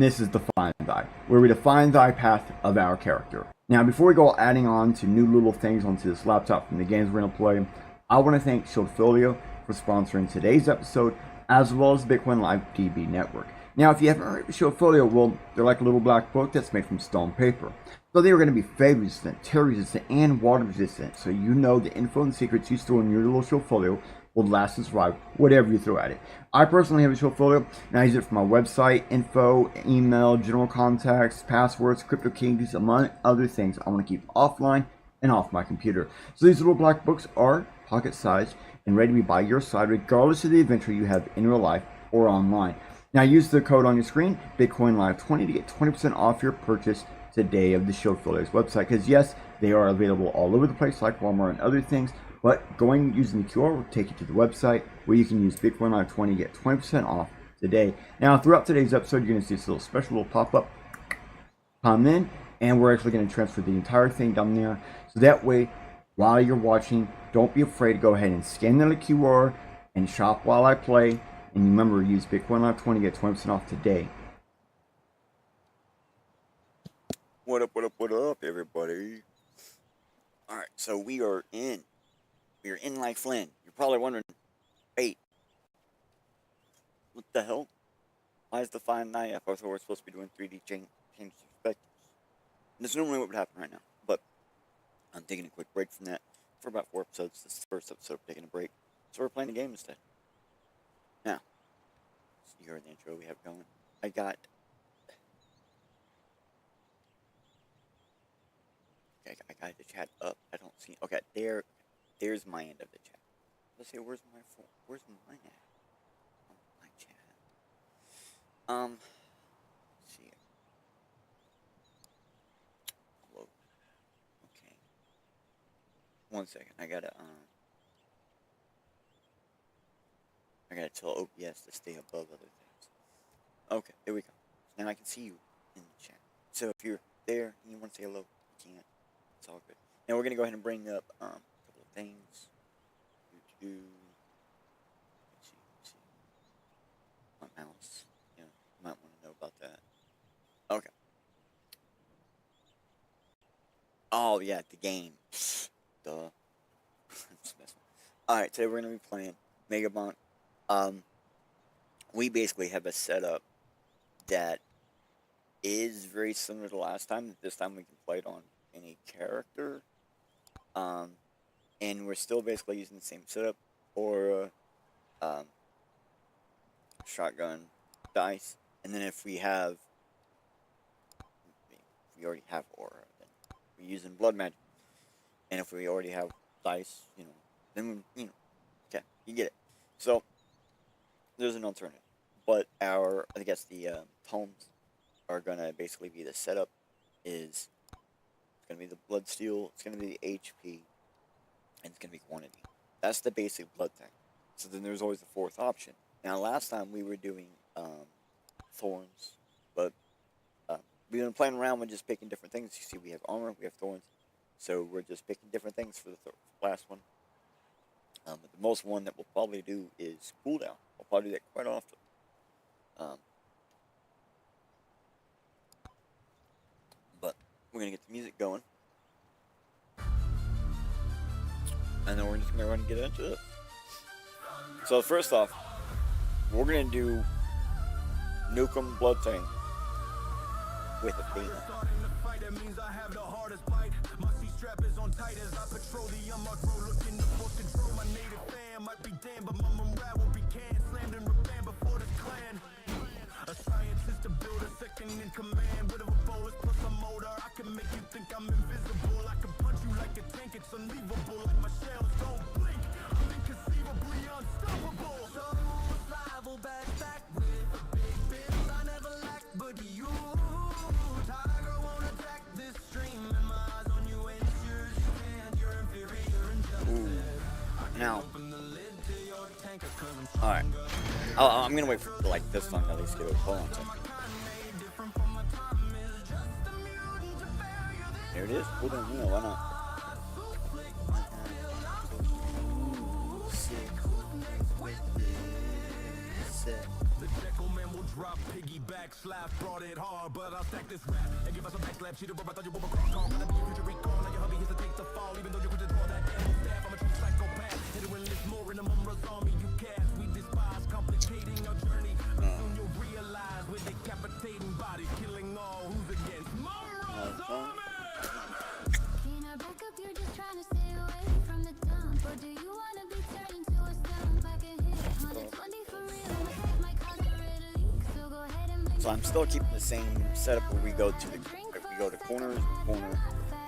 this is Define Thy, where we define thy path of our character. Now, before we go adding on to new little things onto this laptop from the games we're going to play, I want to thank soloPAW for sponsoring today's episode, as well as Bitcoin Live DB Network. Now, if you haven't heard of soloPAW, well, they're like a little black book that's made from stone paper. So they are going to be fade resistant, tear resistant, and water resistant. So you know the info and secrets you store in your little soloPAW will last and survive whatever you throw at it. I personally have a soloPAW, and I use it for my website, info, email, general contacts, passwords, crypto keys, among other things I want to keep offline and off my computer. So these little black books are pocket sized and ready to be by your side regardless of the adventure you have in real life or online. Now use the code on your screen, BitcoinLive20, to get 20% off your purchase today of the soloPAW's website. Because yes, they are available all over the place like Walmart and other things, but using the QR will take you to the website where you can use BitcoinLive20 to get 20% off today. Now throughout today's episode, you're going to see this little special little pop-up come in, and we're actually going to transfer the entire thing down there. So that way, while you're watching, don't be afraid to go ahead and scan the QR and shop while I play. And remember, use BitcoinLive20 to get 20% off today. What up, everybody? Alright, so we are in like Flynn. You're probably wondering, wait, what the hell? Why is Define Thy Path? I thought we're supposed to be doing 3D change perspectives. And this is normally what would happen right now, but I'm taking a quick break from that for about 4 episodes. This is the first episode, taking a break. So we're playing the game instead. Now, so you heard the intro we have going. I got the chat up. I don't see. Okay, there's my end of the chat. Let's see. Where's mine at? Oh, my chat. Let's see. Hello. Okay. 1 second. I gotta tell OBS to stay above other things. Okay, there we go. Now I can see you in the chat. So if you're there and you want to say hello, you can. It's all good. Now we're going to go ahead and bring up a couple of things. Let's see. My mouse. Yeah, you might want to know about that. Okay. Oh, yeah, the game. Duh. Alright, today we're going to be playing Megabonk. We basically have a setup that is very similar to last time. This time we can play it on any character. And we're still basically using the same setup or shotgun dice. And then if we already have aura, then we're using blood magic. And if we already have dice, then okay, you get it. So there's an alternative, but I guess the tomes are gonna basically be the setup is. It's going to be the blood steal, it's going to be the HP, and it's going to be quantity. That's the basic blood thing. So then there's always the fourth option. Now, last time we were doing thorns, but we've been playing around with just picking different things. You see, we have armor, we have thorns, so we're just picking different things for the last one. But the most one that we'll probably do is cooldown. We'll probably do that quite often. But we're going to get the music going. And then we're just going to run and get into it. So first off, we're going to do Nukem Blood Thing with a theme. A scientist to build a second in command with a bolus plus a motor. I can make you think I'm invisible. I can punch you like a tank, it's unleavable. Like my shells don't blink, I'm inconceivably unstoppable. So survival back with a big biz. I never lack, but you tiger won't attack this stream. And my eyes on you ensures you stand. You're inferior and just now. Alright. I'm gonna wait for like this song at least to go. Hold on a second. There it is. Well then, why not? drop, piggyback, slap, brought it hard, but I'll stack this rap and give us a backslap. Cheater, I thought you were a cross call. Gonna be a future recall. Now your hubby has to take the fall, even though you could just draw that damn staff. I'm a true psychopath. Hit it when it's more in the mumras on me. You cast, we despise complicating your journey. Soon you'll realize we're decapitating bodies, killing all who's against mumras on me. Can I back up? You're just trying to stay away from the dump, or do you want to be turned into a stump? I can hit 120 for real. My cause a red leak, so go ahead and blink. So I'm still keeping the same setup where we go to corner,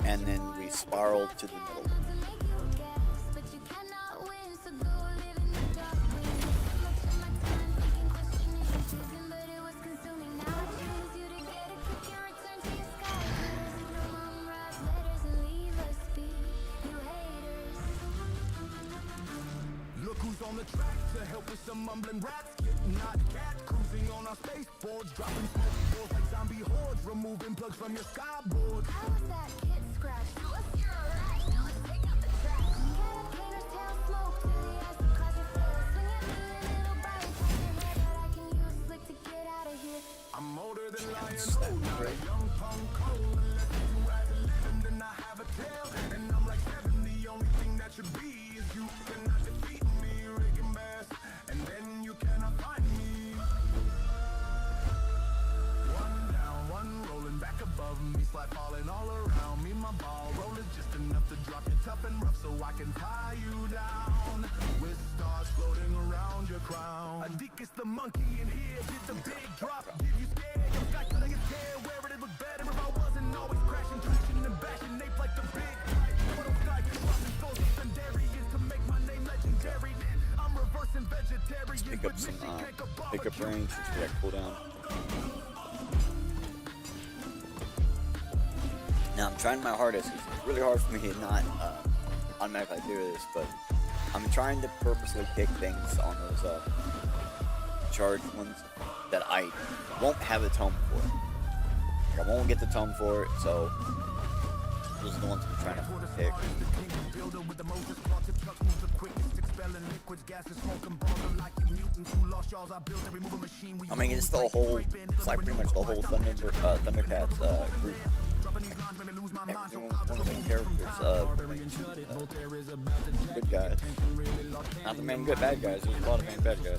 and then we spiral to the middle. But you cannot win, so go live in the dark. Much of my time thinking, questioning, choosing, but it was consuming. Now I choose you to get a kick and return to your sky. Letters in the mom write letters and leave us be. You haters. Look who's on the track to help with some mumbling rats. Get not cat cruising on our skateboards, dropping smoke balls like zombie hordes, removing plugs from your skyboard. How was that kid scratch? To us, you're alright. Now let's take out the trash. Caterpillar's tail smoke to the eyes of cause your fail. Swing at me a little bite. Touch your head that I can use slick to get out of here. I'm older than lion, not a young punk cold. Unless you rise and living, then I have a tail. And I'm like 7, the only thing that should be is you cannot defeat me, Rick and Bass. And then you cannot find me. One down, one rolling back above me, slide falling all around me. My ball rolling just enough to drop you tough and rough so I can tie you down. With stars floating around your crown. Adikis the monkey in here did the big drop. Give you scared, your sky could get scared. Where would it look better if I wasn't always crashing, twitching and bashing, ape like the big fight. What else like dropping souls legendary to make my name legendary. I'm reversing vegetarian. Pick up some pickup range, just get that cooldown. Now I'm trying my hardest. It's really hard for me to not automatically do this, but I'm trying to purposely pick things on those charged ones that I won't have the tome for. Like, I won't get the tome for it, so those are the ones I'm trying to pick. I mean, it's the whole, it's like pretty much the whole Thundercats group. Everyone, one of the main characters, good guys. Not the main good bad guys, there's a lot of main bad guys.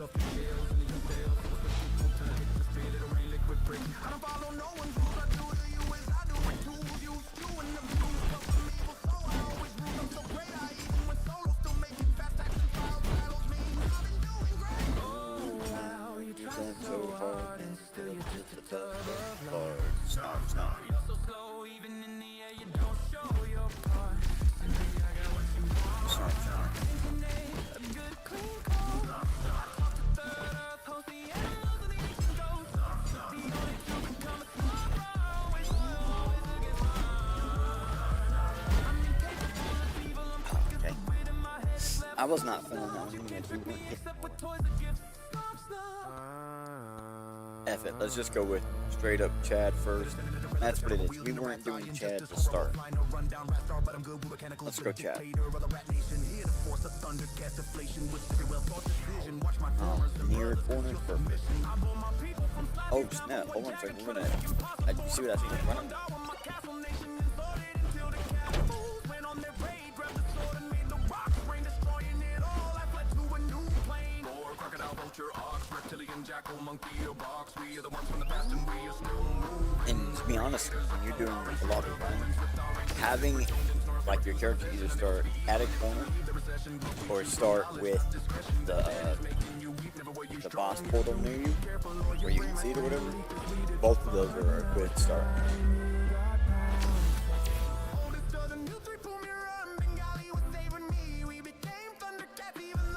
I was not feeling that one. F it, let's just go with straight up Chad first. That's what it is. We weren't doing Chad to start. Let's go Chad. Near corner, perfect. Oh snap, hold on a second, we're gonna... you see what I see running? And to be honest, when you're doing a lot of running, having like your character either start at a corner or start with the boss portal near you, where you can see it or whatever, both of those are a good start.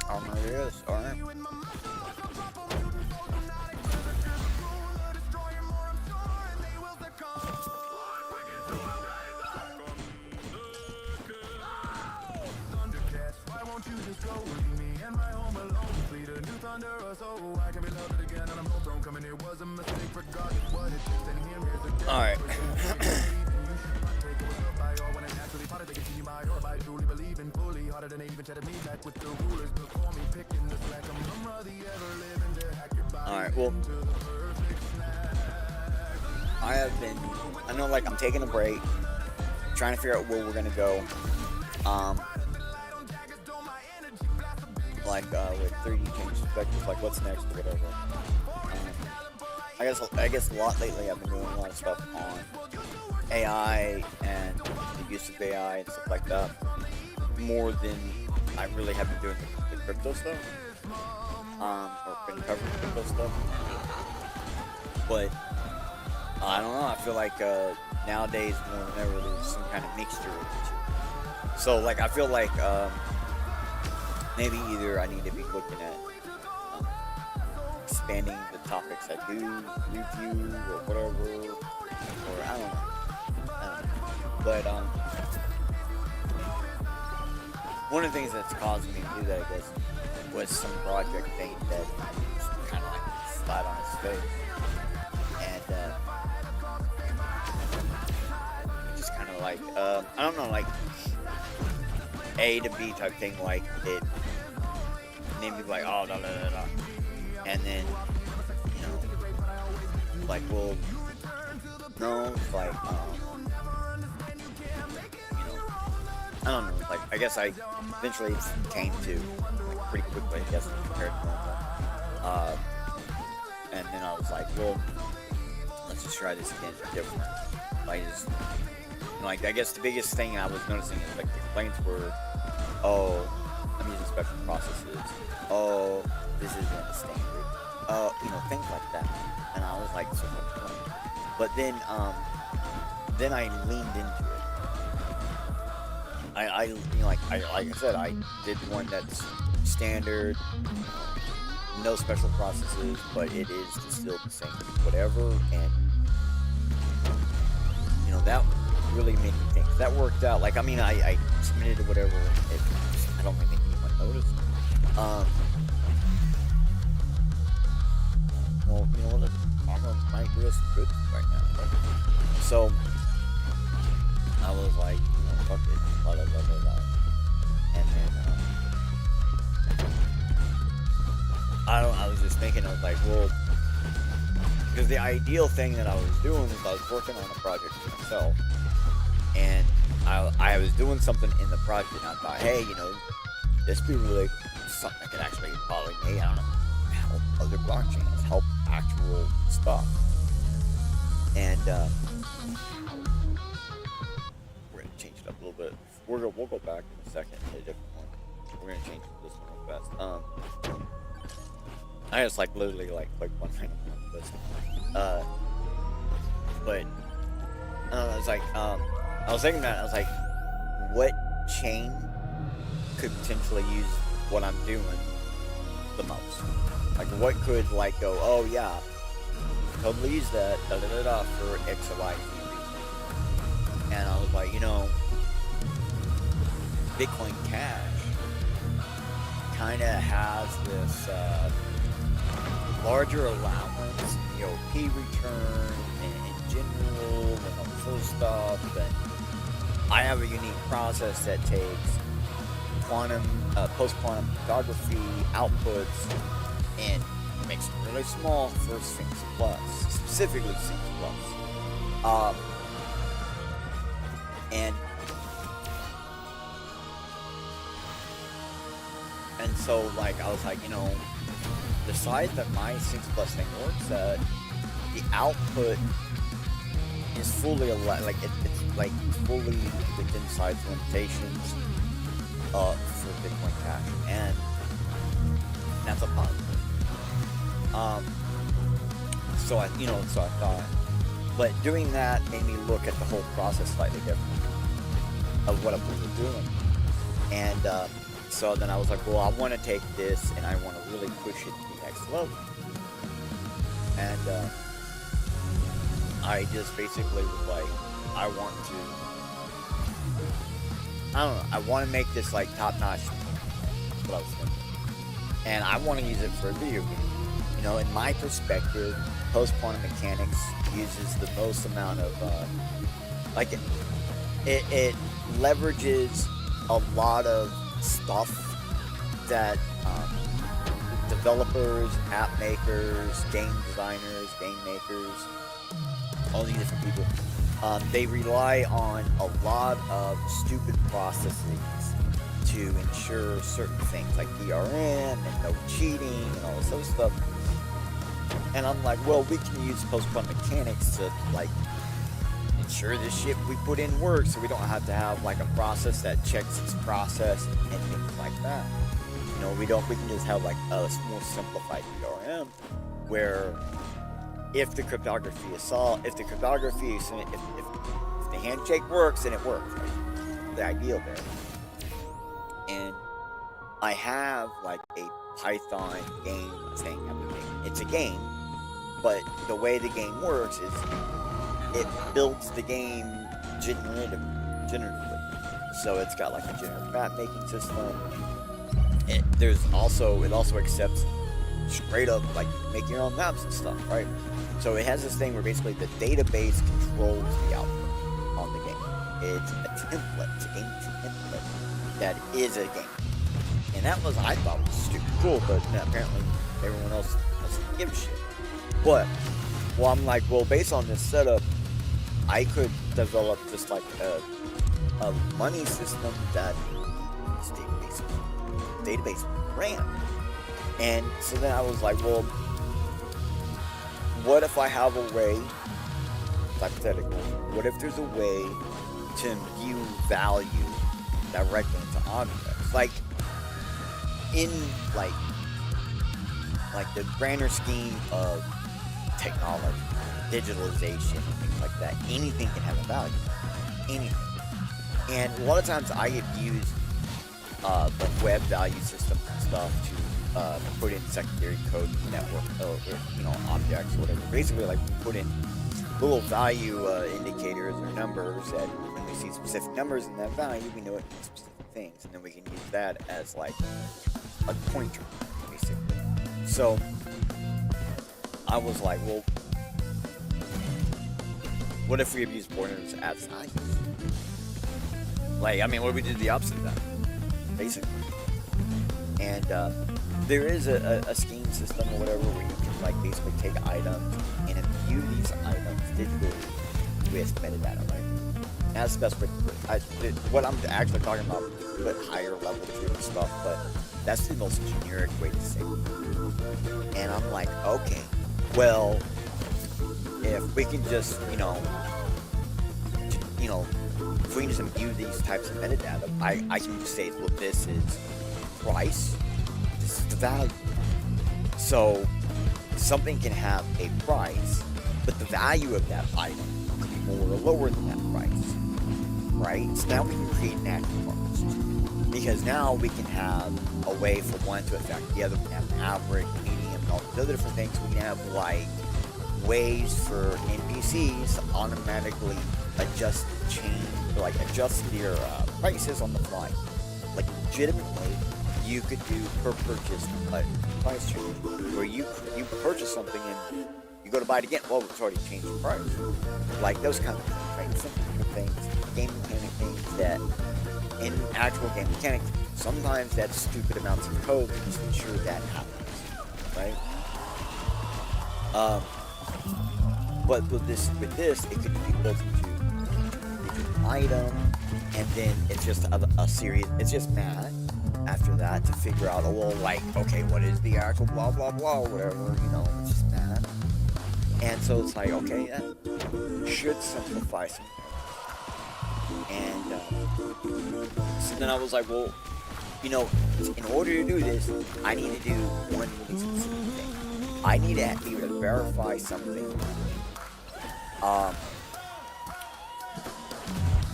Armor it is, armor. Alright. Alright, well, I know, like, I'm taking a break, trying to figure out where we're gonna go. Like, with 3D change perspectives, like, what's next or whatever. I guess a lot lately I've been doing a lot of stuff on AI and the use of AI and stuff like that, more than I really have been doing the crypto stuff, or been covering crypto stuff. But I don't know, I feel like nowadays more than ever there's some kind of mixture of the two. So, like, I feel like maybe either I need to be looking at expanding the topics I do review or whatever, or I don't know. But one of the things that's caused me to do that, I guess, was some project thing that just kind of like slide on his face, and just kind of like I don't know, like A to B type thing, like it made me like, oh, da. And then, you know, like, well, no, it's like, you know, I don't know, like, I guess I eventually came to, like, pretty quickly, I guess, compared to normal. And then I was like, well, let's just try this again, different. Like, just, you know, like, I guess the biggest thing I was noticing is, like, the complaints were, oh, I'm using special processes, oh, this isn't a standard, you know, things like that. And I was like, so much fun. But then I leaned into it. I you know, like I said, I did one that's standard, no special processes, but it is still the same whatever. And you know, that really made me think. That worked out. Like, I mean, I submitted it whatever. I don't really think anyone noticed. Well, you know what? I might do some good right now. But, so I was like, you know, fuck it, blah blah blah blah blah. And then I was just thinking, I was like, well, because the ideal thing that I was doing was I was working on a project for myself, and I was doing something in the project, and I thought, hey, you know, this would be really something that could actually follow me. I don't know, help other blockchains, help actual stuff. And we're gonna change it up a little bit. We'll go back in a second to a different one. We're gonna change this one real fast. I just like literally like one random one, but I was like, I was thinking that I was like, what chain could potentially use what I'm doing the most? Like, what could, like, go, oh yeah, totally use that, for X or Y reason. And I was like, you know, Bitcoin Cash kind of has this larger allowance, you know, P return in general, and all this other stuff. And I have a unique process that takes quantum, post-quantum cryptography outputs and makes it really small for Sphinx Plus, specifically Sphinx Plus. And so, like, I was like, you know, the size that my Sphinx Plus thing works at, the output is fully like it's like fully within size limitations for Bitcoin Cash, and that's a positive. So I thought, but doing that made me look at the whole process slightly different of what I was doing, and so then I was like, well, I want to take this and I want to really push it to the next level, and I just basically was like, I want to make this like top-notch. That's what I was thinking, and I want to use it for a video game. You know, in my perspective, post-quantum mechanics uses the most amount of, it leverages a lot of stuff that developers, app makers, game designers, game makers all these different people, they rely on a lot of stupid processes to ensure certain things like DRM and no cheating and all this other stuff. And I'm like, well, we can use post-quantum mechanics to like ensure this shit we put in works, so we don't have to have like a process that checks its process and things like that. You know, we can just have like a more simplified DRM where if the cryptography is solved, if the handshake works, then it works, right? The ideal there. And I have like a Python game thing. It's a game, but the way the game works is it builds the game generatively. So it's got like a generative map making system. It also accepts straight up like make your own maps and stuff, right? So it has this thing where basically the database controls the output on the game. It's a template, it's a game template that is a game. And that was, I thought, was stupid cool, but apparently everyone else doesn't give a shit. But, well, I'm like, well, based on this setup, I could develop just like a money system that this database ran. And so then I was like, well, what if I have a way, hypothetically, what if there's a way to view value directly into objects? Like, in like the grander scheme of technology, digitalization, and things like that, anything can have a value. Anything. And a lot of times I have used like web value systems and stuff to put in secondary code network, objects, or whatever. Basically, like we put in little value indicators or numbers that when we see specific numbers in that value, we know it means specific things, and then we can use that as like a pointer, basically. So I was like, well, what if we abuse pointers as values? Like, I mean, what if we did the opposite of that, basically? And there is a scheme system or whatever where you can like basically take items and imbue these items digitally with metadata, right? And that's the best way to do it. What I'm actually talking about is a bit higher level to stuff, but that's the most generic way to say it. And I'm like, okay, well, if we can just, if we can just imbue these types of metadata, I can just say, well, this is price, this is the value. So something can have a price, but the value of that item could be more or lower than that price, right? So now we can create an active market, because now we can have a way for one to affect the other. We can have an average, medium, and all these other different things. We can have like ways for NPCs to automatically adjust their prices on the fly. Like legitimately, you could do per purchase price change, where you purchase something and you go to buy it again. Well, it's already changed the price. Like those kind of things, right? Simple things, game mechanic things that in actual game mechanics, sometimes that's stupid amounts of code to just ensure that happens, right? But with this, it could be built into an item, and then it's just a series. It's just math after that to figure out, okay, what is the actual blah blah blah, whatever, it's just math. And so it's like, okay, that should simplify some things. And so then I was like, well, in order to do this, I need to do one really specific thing. I need to be able to verify something.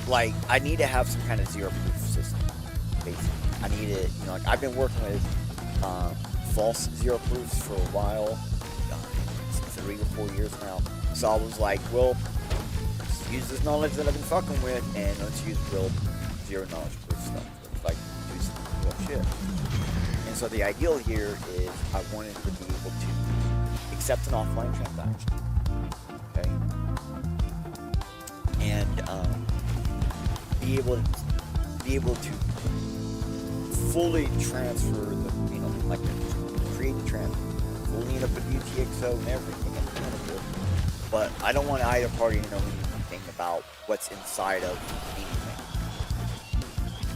Like, I need to have some kind of zero proof system, basically. I need to, I've been working with false zero proofs for a while, 3 or 4 years now. So I was like, well, let's use this knowledge that I've been fucking with, and let's use real zero knowledge proof stuff. Let's like do some real shit. And so the ideal here is I wanted to be able to accept an offline transaction, okay, and be able to fully transfer the, create the transfer, fully up with UTXO and everything at the end of it, but I don't want either party to know anything about what's inside of anything.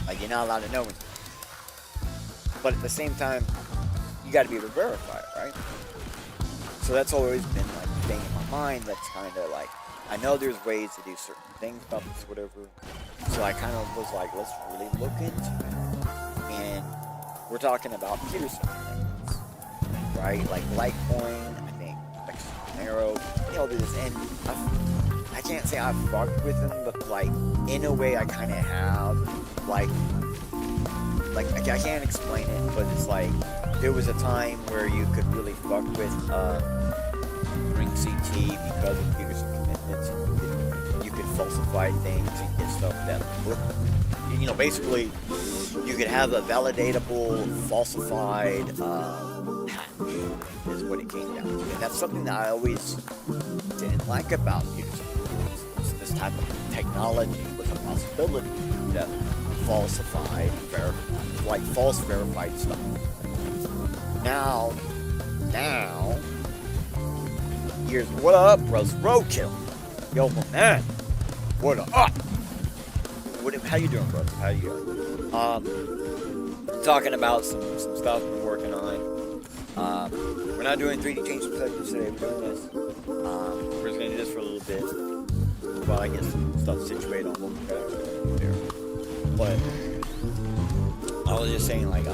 Like, you're not allowed to know anything. But at the same time, you got to be able to verify it, right? So that's always been like the thing in my mind. That's kind of like, I know there's ways to do certain things about this, whatever. So I kind of was like, let's really look into it. And we're talking about Peterson things, right? Like Litecoin, I think, like Hero, this, and I can't say I've fucked with them, but like in a way I kind of have. Like I can't explain it, but it's like there was a time where you could really fuck with Ring CT because of Peterson commitments, and you could falsify things and get stuff that looked, basically you could have a validatable falsified patch is what it came down to, and that's something that I always didn't like about Peterson. This type of technology with a possibility that falsified, like false verified stuff. Now, here's what up, bros, roadkill. Yo, my man, what up? How you doing, bro? How you doing? Talking about some stuff we're working on. We're not doing 3D change perspectives today. We're doing this. We're just gonna do this for a little bit while I get some stuff situated on what we got there. But I was just saying, like, I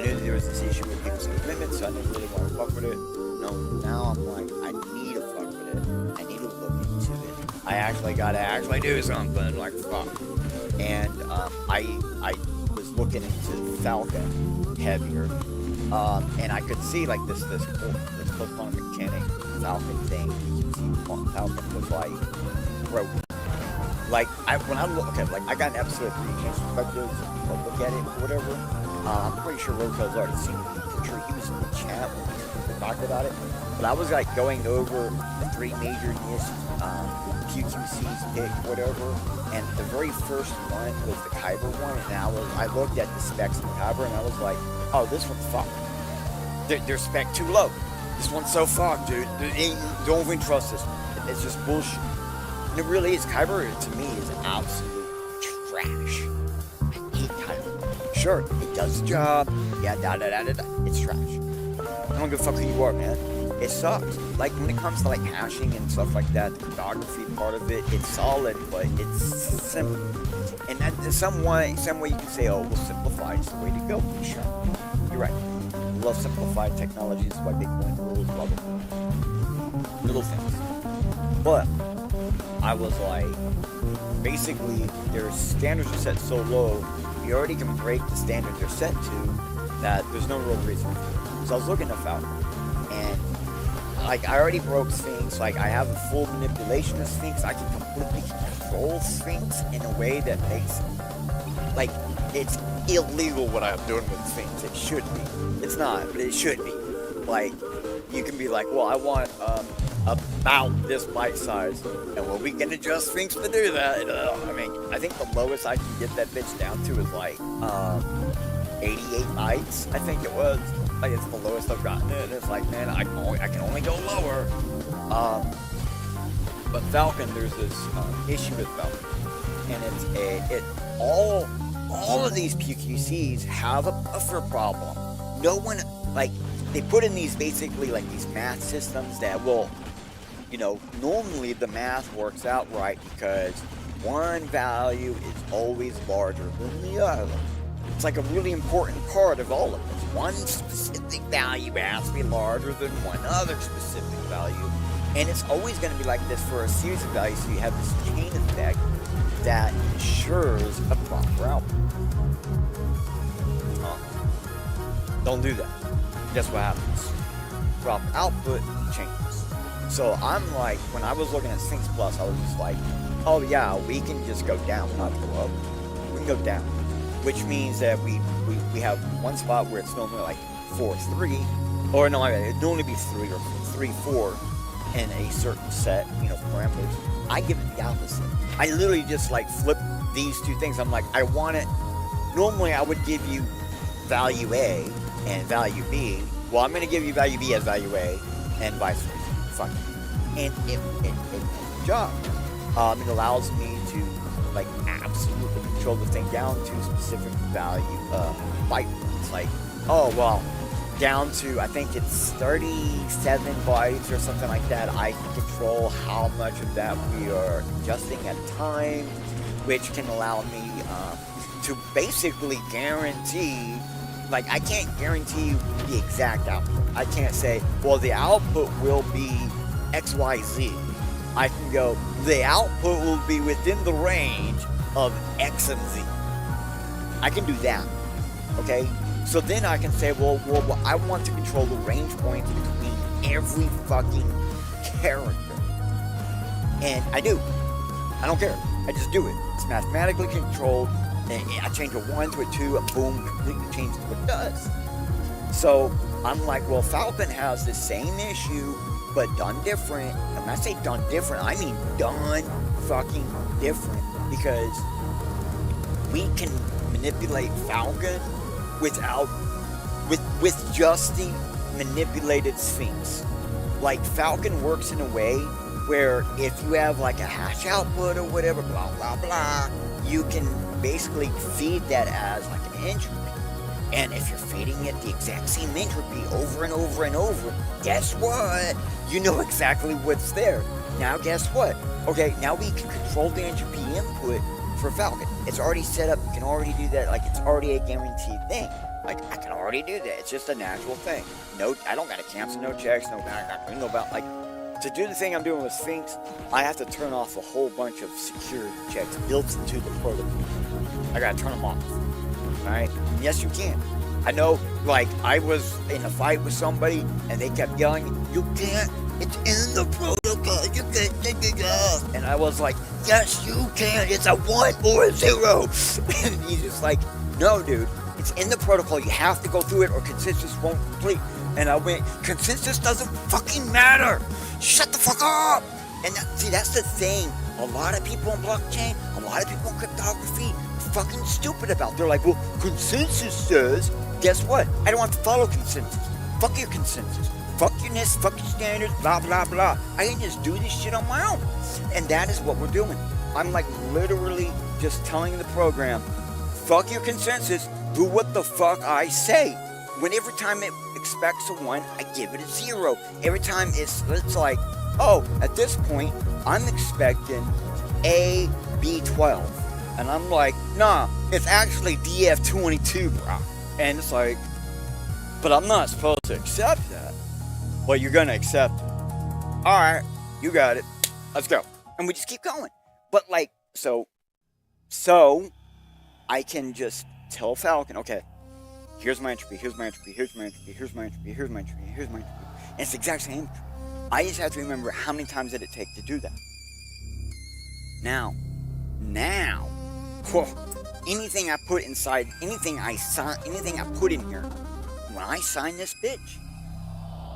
knew that there was this issue with people's commitment, so I didn't really want to fuck with it. No, now I'm like, I need to fuck with it. I need to look into it. I actually gotta do something, like, fuck. And I was looking into Falcon heavier, and I could see like this quantum mechanic Falcon thing. You can see Falcon was like broken. Like when I look, okay, like I got an episode of 3D Change Perspectives, look at it, whatever. I'm pretty sure Rotel's already seen it. I'm sure he was in the chat when we talked about it. But I was like going over the three major QQC's pick, whatever, and the very first one was the Kyber one, and I looked at the specs of the Kyber, and I was like, oh, this one's fucked. They're spec too low. This one's so fucked, dude. Don't even trust this one. It's just bullshit. And it really is. Kyber, to me, is absolute trash. I hate Kyber. Sure, it does the job. Yeah, it's trash. I don't give a fuck who you are, man. It sucks. Like, when it comes to, like, hashing and stuff like that, the cryptography part of it, it's solid, but it's simple. And that, some way you can say, oh, well, simplify is the way to go. Sure. You're right. I love simplified technology. It's why Bitcoin rules, blah, blah, blah. Little things. But I was like, basically, their standards are set so low, you already can break the standards they're set to, that there's no real reason for it. So I was looking at Falcon, and like I already broke Sphinx. Like I have a full manipulation of Sphinx. I can completely control Sphinx in a way that makes, like, it's illegal what I'm doing with Sphinx. It should be. It's not, but it should be. Like, you can be like, well, I want about this byte size, and well, we can adjust Sphinx to do that. I mean, I think the lowest I can get that bitch down to is like 88 bytes. I think it was. Like, it's the lowest I've gotten it. And it's like, man, I can only go lower. But Falcon, there's this issue with Falcon, and it's all of these PQCs have a buffer problem. No one, like, they put in these basically like these math systems that will, normally the math works out right because one value is always larger than the other. It's like a really important part of all of this. One specific value has to be larger than one other specific value. And it's always going to be like this for a series of values, so you have this chain effect that ensures a proper output. Don't do that. Guess what happens? Proper output changes. So I'm like, when I was looking at Sphinx Plus, I was just like, oh yeah, we can just go down, not go up. We can go down. Which means that we have one spot where it's normally like 4-3, or no, it'd normally be 3 or 3-4 in a certain set, parameters. I give it the opposite. I literally just like flip these two things. I'm like, I want it. Normally, I would give you value A and value B. Well, I'm going to give you value B as value A, and vice versa. Fuck it. and it job. It allows me to like absolutely control the thing down to a specific value byte. It's like, oh well, down to I think it's 37 bytes or something like that. I can control how much of that we are adjusting at a time, which can allow me to basically guarantee. Like, I can't guarantee the exact output. I can't say, well, the output will be XYZ. I can go, the output will be within the range of X and Z. I can do that, okay? So then I can say, well, I want to control the range points between every fucking character. And I do. I don't care. I just do it. It's mathematically controlled. And I change a 1 to a 2, and boom, completely changes what it does. So I'm like, well, Falcon has the same issue, but done different. And when I say done different, I mean done fucking different. Because we can manipulate Falcon without, with just the manipulated Sphinx. Like, Falcon works in a way where if you have like a hash output or whatever, blah, blah, blah, you can basically feed that as like an entropy. And if you're feeding it the exact same entropy over and over and over, guess what? You know exactly what's there. Now guess what? Okay, now we can control the entropy input for Falcon. It's already set up. You can already do that. Like, it's already a guaranteed thing. Like, I can already do that. It's just a natural thing. No, I don't gotta cancel no checks, no about like. To do the thing I'm doing with Sphinx, I have to turn off a whole bunch of security checks built into the protocol. I gotta turn them off. Alright? Yes, you can. I know, like, I was in a fight with somebody and they kept yelling, you can't, it's in the protocol, you can't take it off. And I was like, yes, you can, it's a 1 or a 0. And he's just like, no, dude, it's in the protocol, you have to go through it or consensus won't complete. And I went, consensus doesn't fucking matter. Shut the fuck up! And see, that's the thing. A lot of people in blockchain, a lot of people in cryptography, fucking stupid about. They're like, well, consensus says, guess what? I don't have to follow consensus. Fuck your consensus. Fuck your NIST, fuck your standards, blah, blah, blah. I can just do this shit on my own. And that is what we're doing. I'm like literally just telling the program, fuck your consensus, do what the fuck I say. When every time it expects a 1, I give it a 0. Every time it's like, oh, at this point, I'm expecting A, B12. And I'm like, nah, it's actually DF22, bro. And it's like, but I'm not supposed to accept that. Well, you're gonna accept it. Alright, you got it. Let's go. And we just keep going. But like, so I can just tell Falcon, okay, here's my entropy, here's my entropy, here's my entropy, here's my entropy, here's my entropy, here's my entropy. And it's the exact same entropy. I just have to remember how many times did it take to do that. Now, anything I put inside, anything I put in here, when I sign this bitch,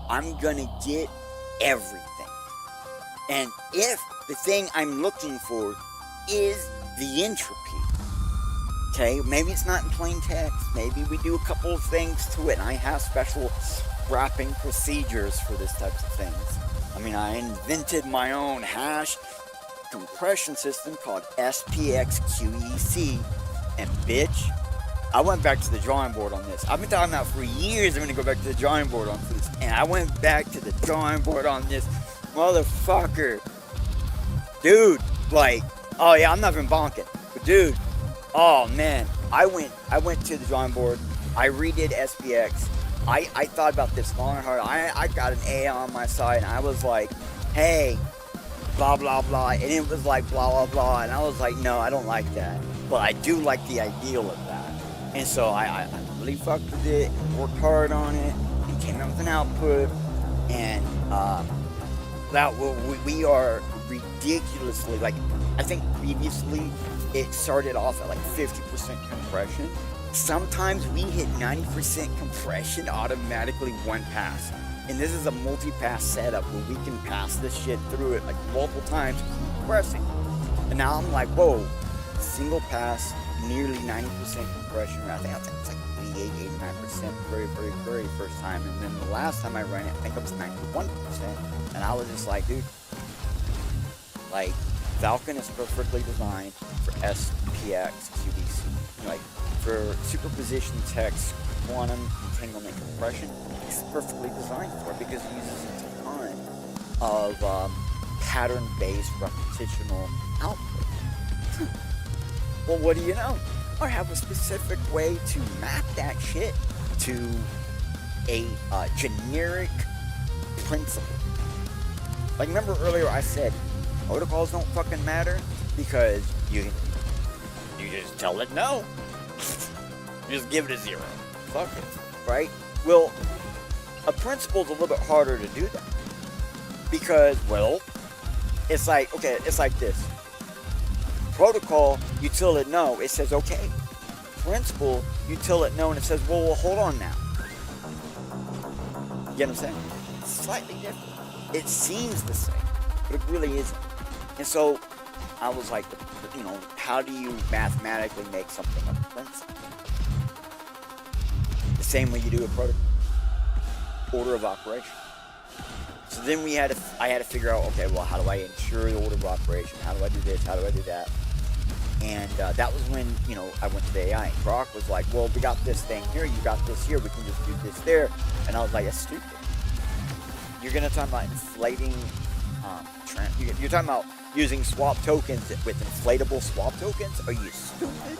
I'm gonna get everything. And if the thing I'm looking for is the entropy, okay, maybe it's not in plain text, maybe we do a couple of things to it, and I have special wrapping procedures for this types of things. I mean, I invented my own hash compression system called SPXQEC, and bitch, I went back to the drawing board on this. I've been talking about for years I'm going to go back to the drawing board on this, and I went back to the drawing board on this motherfucker. Dude, like, oh yeah, I'm not even bonking, but dude, oh man, I went to the drawing board, I redid SPX, I thought about this long and hard, I got an A on my side, and I was like, hey, blah blah blah, and it was like blah blah blah, and I was like, no, I don't like that, but I do like the ideal of that. And so I really fucked with it, worked hard on it, and came out with an output, and we are ridiculously, like, I think previously it started off at like 50% compression. Sometimes we hit 90% compression automatically one pass. And this is a multi-pass setup where we can pass this shit through it like multiple times, keep compressing. And now I'm like, whoa, single pass, nearly 90% compression. I think it's like 88, 89% very first time. And then the last time I ran it, I think it was 91%. And I was just like, dude, like, Falcon is perfectly designed for SPX QDC. Like, for superposition text, quantum, entanglement, compression, it's perfectly designed for it because it uses a ton of pattern-based repetitional output. Well, what do you know? I have a specific way to map that shit to a generic principle. Like, remember earlier I said protocols don't fucking matter because you just tell it no. You just give it a 0. Fuck it, right? Well, a principle's a little bit harder to do that because, well, it's like, okay, it's like this. Protocol, you tell it no, it says okay. Principle, you tell it no and it says, well, hold on now. You get what I'm saying? It's slightly different. It seems the same, but it really isn't. And so I was like, you know, how do you mathematically make something a principle? The same way you do a protocol. Order of operation. So then I had to figure out, okay, well, how do I ensure the order of operation? How do I do this? How do I do that? And that was when, you know, I went to the AI. And Brock was like, well, we got this thing here. You got this here. We can just do this there. And I was like, that's stupid. You're going to talk about inflating, you're talking about using swap tokens with inflatable swap tokens? Are you stupid?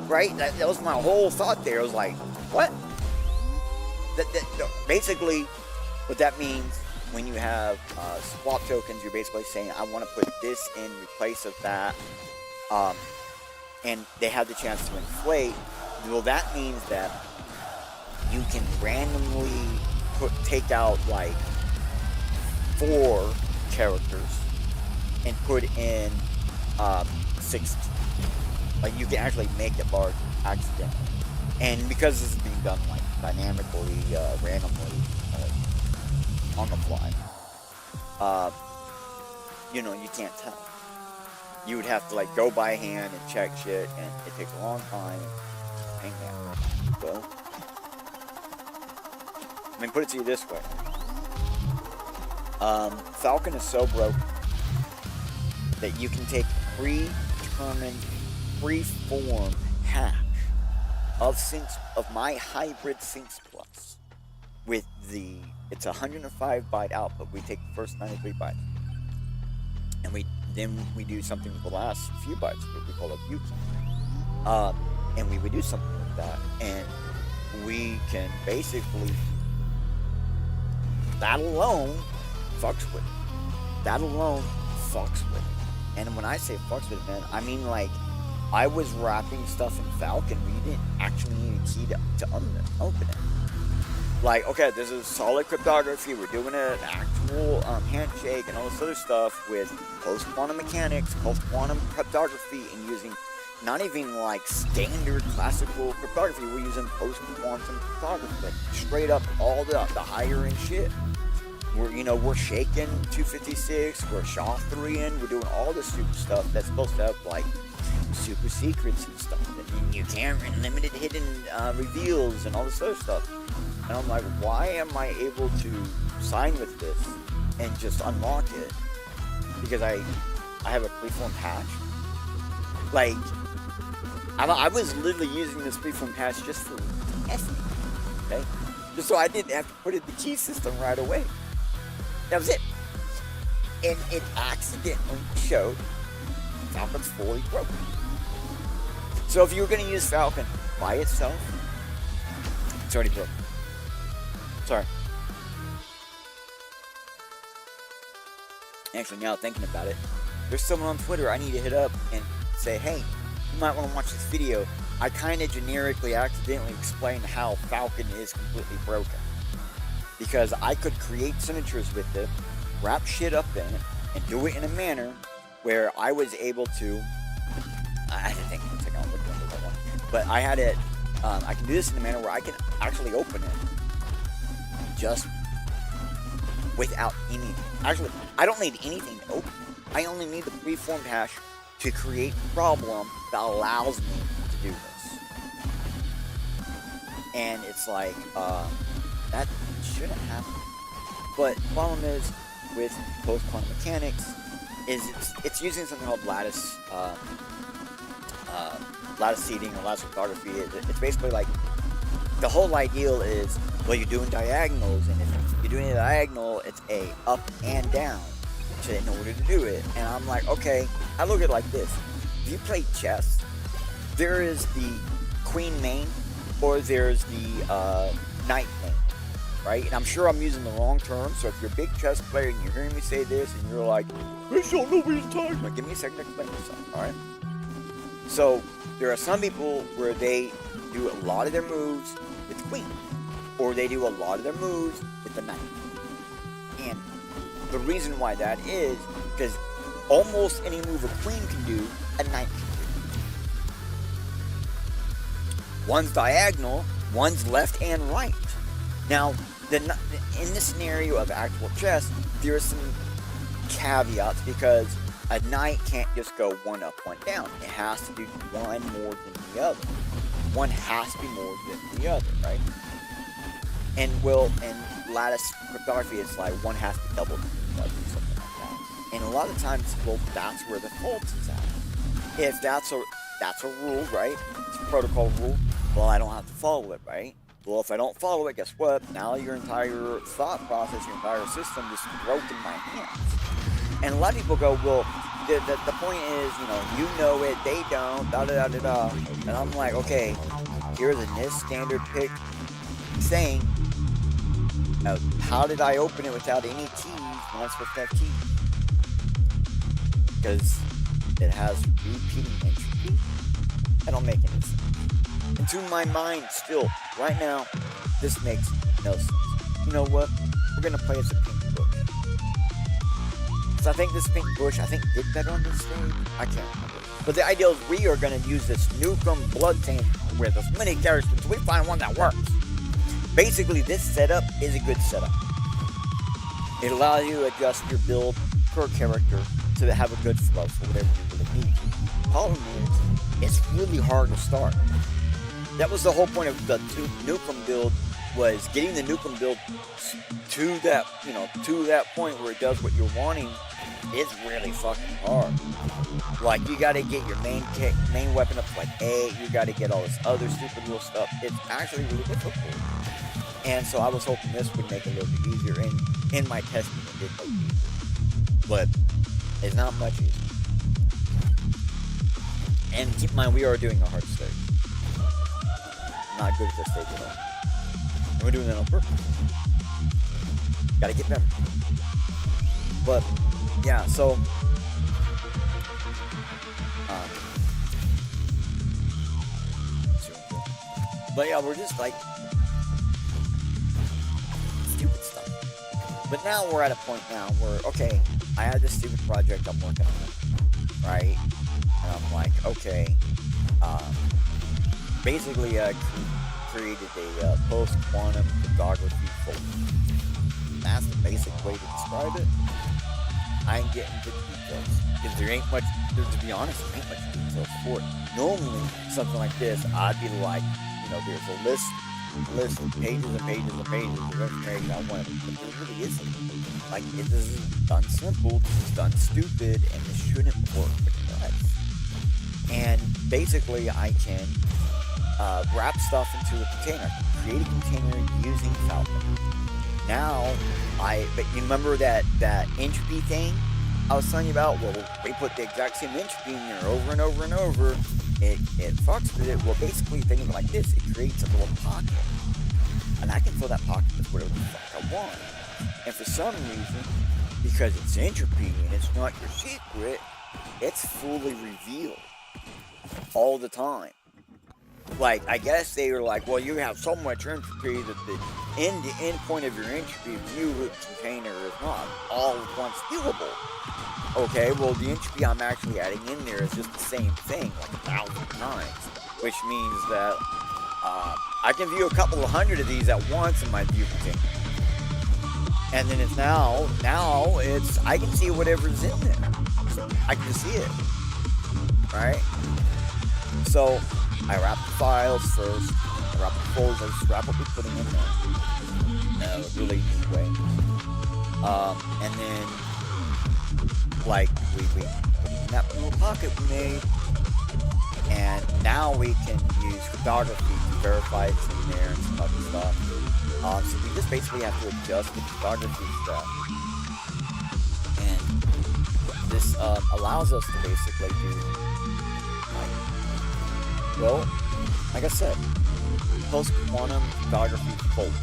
Right? That was my whole thought there. I was like, what? Basically, what that means when you have swap tokens, you're basically saying, I want to put this in place of that, and they have the chance to inflate. Well, that means that you can randomly take out like 4 characters and put in 60. Like, you can actually make it large accidentally. And because this is being done like dynamically, randomly, on the fly, you know, you can't tell. You would have to like go by hand and check shit, and it takes a long time. Hang out. Well, I mean, put it to you this way. Falcon is so broken that you can take predetermined, free-form hash of my hybrid Syncs Plus with it's 105 byte output. We take the first 93 bytes, and then we do something with the last few bytes, what we call a view key. And we would do something like that, and we can basically, that alone fucks with it. That alone fucks with it. And when I say fucks with it, man, I mean like, I was wrapping stuff in Falcon where you didn't actually need a key to open it. Like, okay, this is solid cryptography. We're doing an actual handshake and all this other stuff with post-quantum mechanics, post-quantum cryptography, and using not even like standard classical cryptography. We're using post-quantum cryptography, like straight up all the higher end shit. We're shaking 256, we're SHA-3ing, we're doing all this super stuff that's supposed to have like super secrets and stuff, and then you can't, and limited hidden reveals and all this other stuff. And I'm like, why am I able to sign with this and just unlock it? Because I have a preform patch. Like, I was literally using this preform patch just for testing, okay? Just so I didn't have to put in the key system right away. That was it. And it accidentally showed Falcon's fully broken. So if you were going to use Falcon by itself, it's already broken. Sorry. Actually, now thinking about it, there's someone on Twitter I need to hit up and say, hey, you might want to watch this video. I kind of generically accidentally explained how Falcon is completely broken. Because I could create signatures with it, wrap shit up in it, and do it in a manner where I was able to, I had to think for a second, I'll look into that one. But I had it, I can do this in a manner where I can actually open it just without anything. Actually, I don't need anything to open it. I only need the preformed hash to create a problem that allows me to do this. And it's like, that shouldn't happen. But the problem is, with post-quantum mechanics, is it's using something called lattice seeding or lattice cryptography. It's basically like, the whole ideal is, well, you're doing diagonals, and if you're doing a diagonal, it's a up and down in order to do it. And I'm like, okay, I look at it like this. If you play chess, there is the queen main, or there's the knight main, right? And I'm sure I'm using the wrong term, so if you're a big chess player and you're hearing me say this, and you're like, I don't know what you're talking about, give me a second to explain myself, alright? So, there are some people where they do a lot of their moves with the queen, or they do a lot of their moves with the knight. And the reason why that is because almost any move a queen can do, a knight can do. One's diagonal, one's left and right. Now, in this scenario of actual chess, there are some caveats, because a knight can't just go one up, one down. It has to do one more than the other. One has to be more than the other, right? And in lattice cryptography, it's like one has to be double than the other, something like that. And a lot of times, well, that's where the fault is at. If that's a rule, right? It's a protocol rule. Well, I don't have to follow it, right? Well, if I don't follow it, guess what? Now your entire thought process, your entire system just broke in my hands. And a lot of people go, well, the point is, you know it, they don't, da-da-da-da-da. And I'm like, okay, here's a NIST standard pick saying, how did I open it without any keys when I'm supposed to have keys? Because it has repeating entropy? That don't make any sense. And to my mind, still, right now, this makes no sense. You know what? We're going to play as a pink bush. So I think this pink bush, did better on this stage. I can't remember. But the idea is we are going to use this Nukem blood tank with as many characters until we find one that works. Basically, this setup is a good setup. It allows you to adjust your build per character to have a good flow for whatever you really need. Problem is, it's really hard to start. That was the whole point of the Nukem build, was getting the Nukem build to that point where it does what you're wanting. It's really fucking hard. Like, you gotta get your main weapon up to like 8, you gotta get all this other stupid little stuff. It's actually really difficult. And so I was hoping this would make it a little bit easier, and in my testing it did make it easier. But it's not much easier. And keep in mind, we are doing a hard stage. Not good at this stage at all. And we're doing that on purpose. Gotta get better. But, yeah, so... but yeah, we're just like... stupid stuff. But now we're at a point now where, okay, I have this stupid project I'm working on, right? And I'm like, okay, basically I created a post-quantum cryptography folder. That's the basic way to describe it. I ain't getting into the details, because there ain't much, to be honest, there ain't much details for it. Normally, something like this, I'd be like, there's a list of pages and pages and pages of information I want, but there really isn't. Like, this is done simple, this is done stupid, and this shouldn't work, but it does. And basically, I can wrap stuff into a container, create a container using Falcon. Now, but you remember that entropy thing I was telling you about? Well, we put the exact same entropy in there over and over and over. It fucks with it. Well, basically, thinking like this, it creates a little pocket. And I can fill that pocket with whatever the fuck I want. And for some reason, because it's entropy and it's not your secret, it's fully revealed all the time. Like, I guess they were like, well, you have so much entropy that the end point of your entropy view container is not all at once viewable. Okay, well, the entropy I'm actually adding in there is just the same thing, like 1,000 times, which means that I can view a couple of hundred of these at once in my view container. And then it's now it's, I can see whatever's in there. I can see it. right? So I wrap the files first, I wrap the folders, I just wrap what we're putting in there. A really neat way. And then, like, we put in that little pocket we made, and now we can use cryptography to verify it's in there and some other stuff. So we just basically have to adjust the cryptography stuff. And this allows us to basically do, like I said, post-quantum cryptography folders.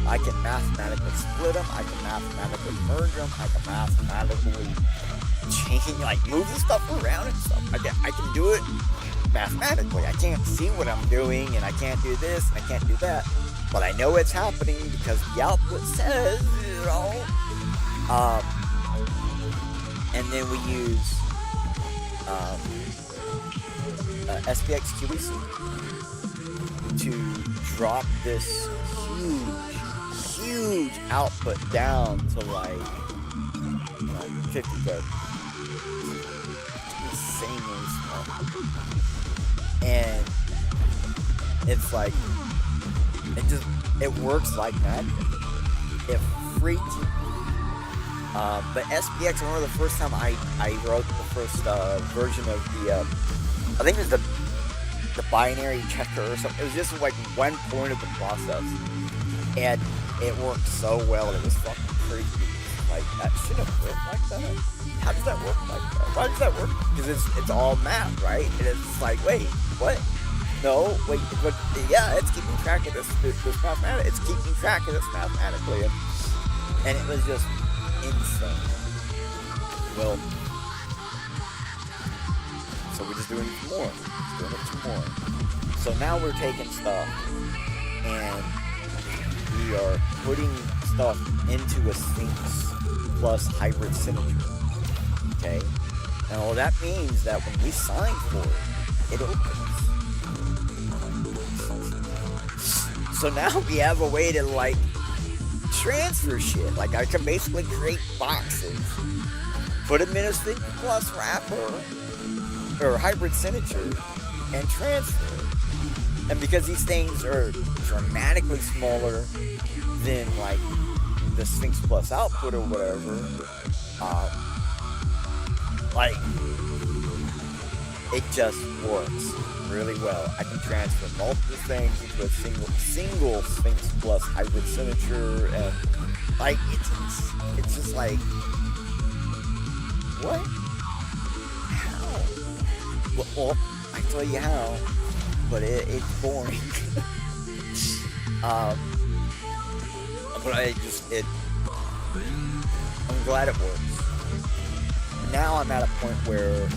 I can mathematically split them, I can mathematically merge them, I can mathematically change, like move the stuff around and stuff. I can do it mathematically. I can't see what I'm doing, and I can't do this, and I can't do that. But I know it's happening because the output says, you know. And then we use SPX QEC to drop this huge output down to like 50 bits. Insanely small. And it's like, it works like magic. It freaked me. But SPX, I remember the first time I wrote the first version of the, I think it was the binary checker or something. It was just like one point of the process. And it worked so well, it was fucking creepy. Like, that shouldn't have worked like that. How does that work like that? Why does that work? Because it's all math, right? And it's like, wait, what? No, wait, but yeah, it's keeping track of this mathematically. It's keeping track of this mathematically. And it was just insane. Well, so we're just doing some more. Just doing it some more. So now we're taking stuff and we are putting stuff into a Sphinx plus hybrid signature. Okay? And all that means that when we sign for it, it opens. So now we have a way to like transfer shit. Like I can basically create boxes, put them in a Sphinx plus wrapper or hybrid signature, and transfer it. And because these things are dramatically smaller than like the Sphinx Plus output or whatever, like it just works really well. I can transfer multiple things into a single Sphinx Plus hybrid signature, and like it's just like, what? How? Well, I tell you how. But it's boring. But I'm glad it works. Now I'm at a point where,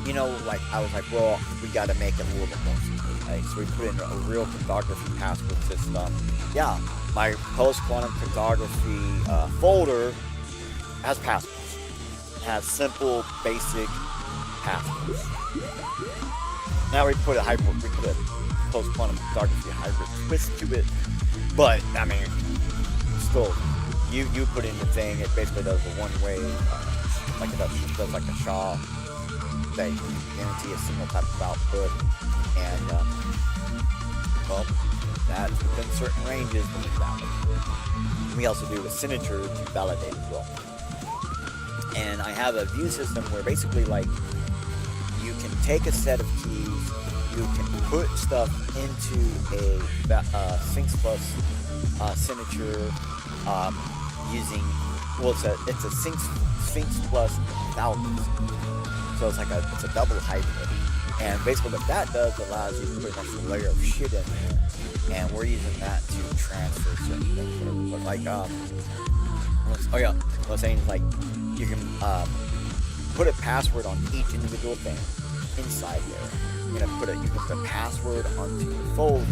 you know, like I was like, well, we got to make it a little bit more simple. Right? So we put in a real cryptography password system. Yeah, my post-quantum cryptography folder has passwords. It has simple, basic passwords. Now we put a post-quantum cryptography hybrid twist to it, but I mean, still, you put in the thing. It basically does a one-way, like it does like a SHA. They guarantee a single type of output, and well, that's within certain ranges when it's valid. We also do a signature to validate as well. And I have a view system where basically like, you can take a set of keys, you can put stuff into a Sphinx Plus signature using, well, it's a Sphinx Plus thousands. So it's like it's a double hybrid. And basically what that does allows you to put an extra layer of shit in there. And we're using that to transfer certain things. But like, I was saying like, you can put a password on each individual thing inside there. You can put a password onto your folder.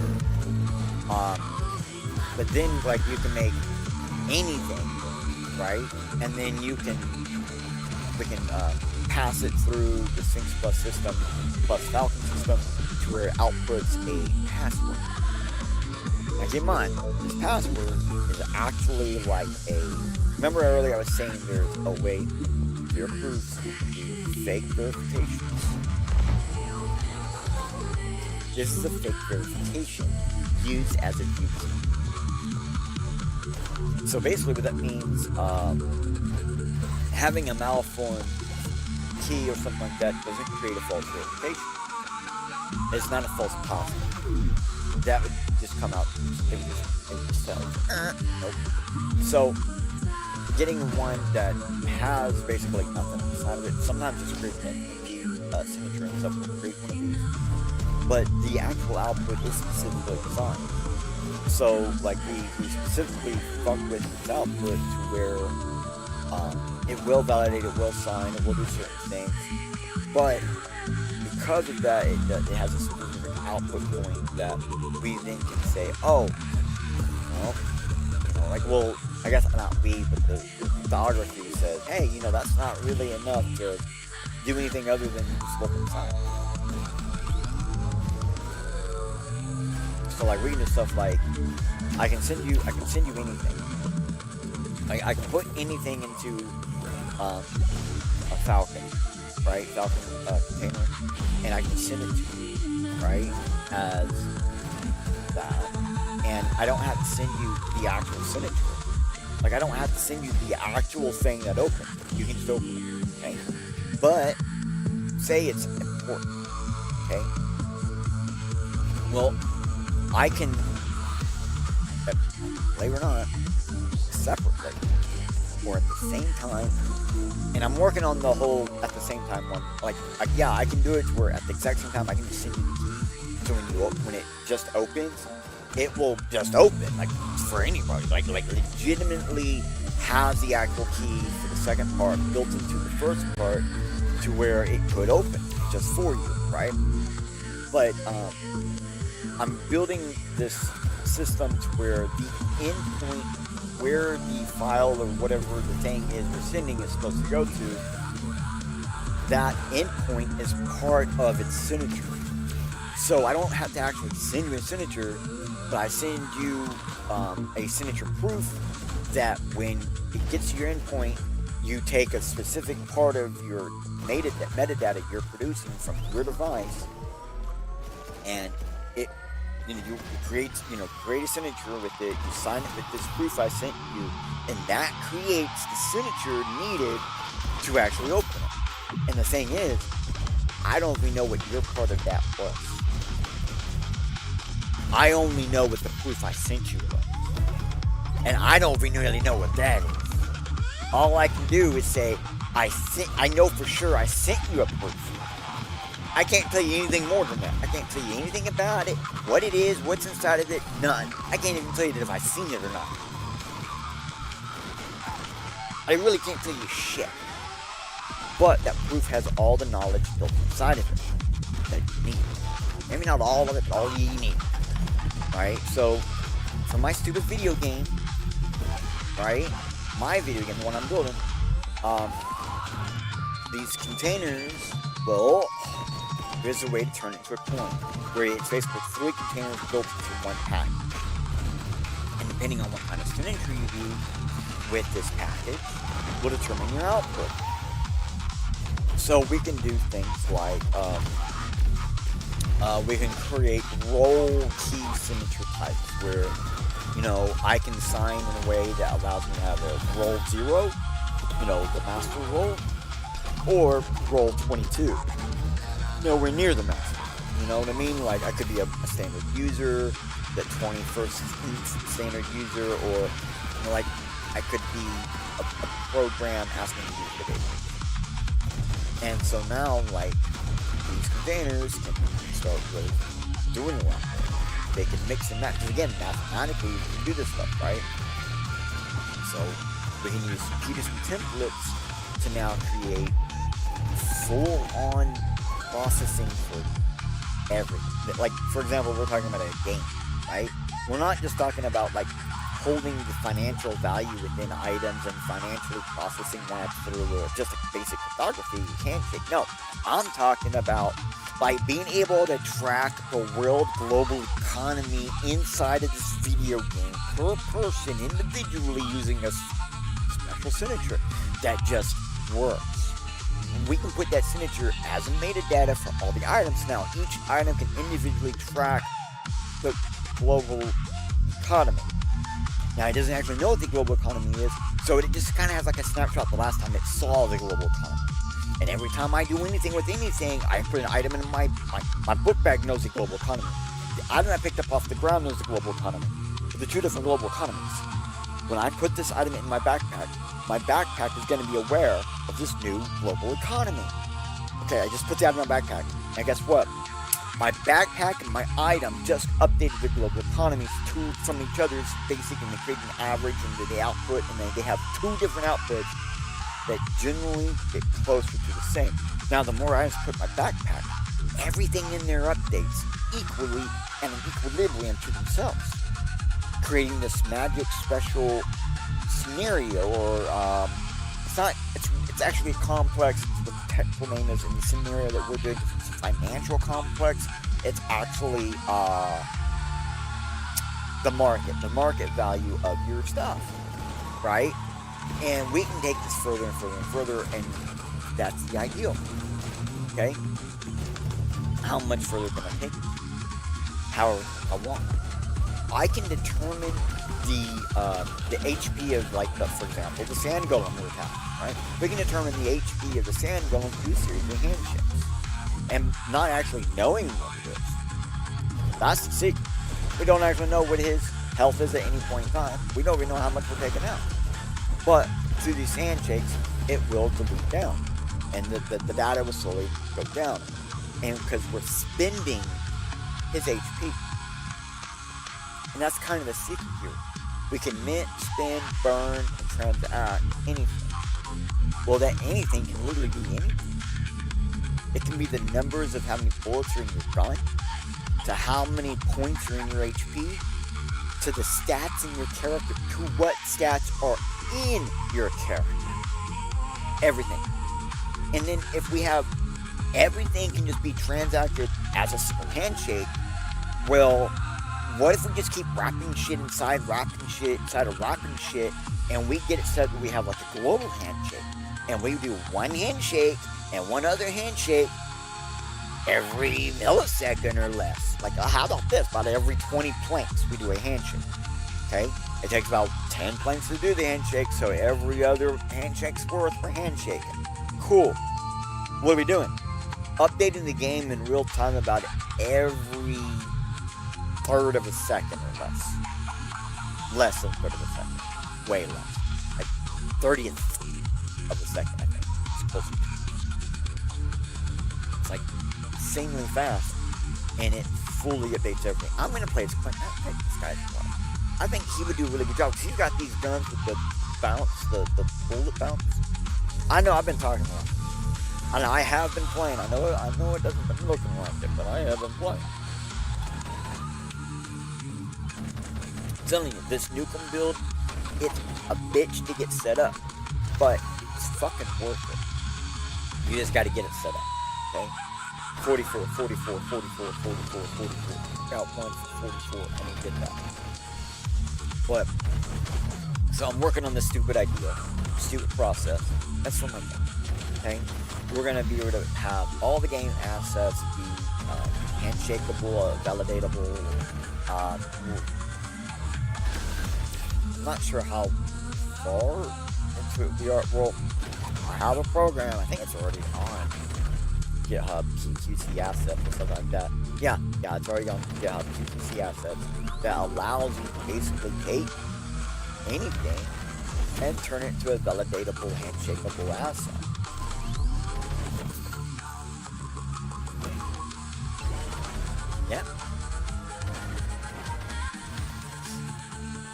But then like you can make anything, right? And then we can pass it through the Sphinx Plus system plus Falcon system to where it outputs a password. Now keep in mind, this password is actually like remember earlier I was saying there's a way your proofs, you can do fake verifications. This is a fake verification used as a user. So basically what that means, having a malformed key or something like that doesn't create a false verification. It's not a false positive. That would just come out, it would just tell, nope. So, getting one that has basically nothing inside of it, sometimes it's creating an MP signature and stuff will create one of these, but the actual output is specifically designed. So, like, we specifically fuck with this output to where it will validate, it will sign, it will do certain things, but because of that, it has a specific output point that we then can say, oh, well, you know, like, well, I guess not we, but the cryptography says, hey, you know, that's not really enough to do anything other than just look and sign. So, like, we can do stuff like, I can send you anything. I can put anything into a Falcon, right? Falcon container, and I can send it to you, right? As that, and I don't have to send you the actual signature. Like, I don't have to send you the actual thing that opens. You can just open it, okay? But say it's important, okay? Well, I can, believe it or not, separately or at the same time, and I'm working on the whole at the same time one. Like yeah, I can do it where at the exact same time I can just send you the key. So when it just opens, it will just open, like, for anybody. Like legitimately has the actual key for the second part built into the first part to where it could open just for you, right? But I'm building this system to where the endpoint, where the file or whatever the thing is we're sending is supposed to go to, that endpoint is part of its signature. So I don't have to actually send you a signature, but I send you a signature proof that when it gets to your endpoint, you take a specific part of your metadata you're producing from your device, and it, you create a signature with it. You sign it with this proof I sent you, and that creates the signature needed to actually open it. And the thing is, I don't even know what your part of that was. I only know what the proof I sent you was. And I don't even really know what that is. All I can do is say, I know for sure I sent you a proof. I can't tell you anything more than that. I can't tell you anything about it, what it is, what's inside of it, none. I can't even tell you that if I've seen it or not. I really can't tell you shit. But that proof has all the knowledge built inside of it that you need. Maybe not all of it, but all you need. Right? So, for my stupid video game, right? My video game, the one I'm building, these containers, well, there's a way to turn it into a coin, where it's basically 3 containers built into one package. And depending on what kind of signature you do with this package, will determine your output. So we can do things like, we can create role key signature types, where, I can sign in a way that allows me to have a role 0, the master role, or role 22. Nowhere near the master. You know what I mean? Like, I could be a standard user, the 21st standard user, or, like, I could be a program asking to use the database. And so now, like, these containers can start with doing a lot more. They can mix and match. Because again, mathematically, you can do this stuff, right? So we can use Peterson templates to now create full-on processing for everything. Like, for example, we're talking about a game, right? We're not just talking about, like, holding the financial value within items and financially processing that through just a basic cryptography handshake. No, I'm talking about, like, being able to track the world global economy inside of this video game per person individually using a special signature that just works. we can put that signature as a metadata for all the items. Now, each item can individually track the global economy. Now, it doesn't actually know what the global economy is, so it just kind of has like a snapshot the last time it saw the global economy. And every time I do anything with anything, I put an item in my book bag knows the global economy. The item I picked up off the ground knows the global economy. But the two different global economies. When I put this item in my backpack is going to be aware of this new global economy. Okay, I just put the item in my backpack, and guess what? My backpack and my item just updated the global economies from each other's basic, and they create an average and the output, and they have two different outputs that generally get closer to the same. Now, the more items I put in my backpack, everything in there updates equally and in equilibrium to themselves, creating this magic special scenario, or it's actually a complex. The technical name is, in the scenario that we're doing, it's a financial complex. It's actually the market value of your stuff, right? And we can take this further and further and further, and that's the ideal. Okay? How much further can I take it? However I want. I can determine the HP of, like, for example, the sand golem we have, right? We can determine the HP of the sand golem through a series of handshakes, and not actually knowing what it is. That's the secret. We don't actually know what his health is at any point in time. We don't even know how much we're taking out. But through these handshakes, it will dilute down, and the data will slowly go down. And because we're spending his HP, and that's kind of the secret here. We can mint, spend, burn, and transact anything. Well, that anything can literally be anything. It can be the numbers of how many bullets are in your gun, to how many points are in your HP, to the stats in your character, to what stats are in your character. Everything. And then if we have everything can just be transacted as a simple handshake, well, what if we just keep wrapping shit inside wrapping shit, and we get it set that we have like a global handshake, and we do one handshake and one other handshake every millisecond or less. Like, how about this? About every 20 planks we do a handshake. Okay? It takes about 10 planks to do the handshake, so every other handshake's worth for handshaking. Cool. What are we doing? Updating the game in real time about every third of a second or less. Less than a third of a second. Way less. Like 30th of a second, I think. It's close to. It's like insanely fast, and it fully updates everything. I'm going to play as Clint. I think this guy's one. I think he would do a really good job, because he's got these guns with the bounce, the bullet bounce. I know, I've been talking a lot. And I have been playing. I know it doesn't been looking like it, but I have been playing. I'm telling you, this Nukem build, it's a bitch to get set up, but it's fucking worth it. You just got to get it set up, okay? 44, 44, 44, 44, 44. Got one for 44. I didn't get that. But, so I'm working on this stupid idea, stupid process. That's what I'm thinking, okay? We're going to be able to have all the game assets be handshakeable, validatable. I'm not sure how far into it we are. Well, I have a program. I think it's already on GitHub, QC assets or something like that. Yeah, it's already on GitHub, QC assets, that allows you to basically take anything and turn it into a validatable, handshakeable asset. Yeah.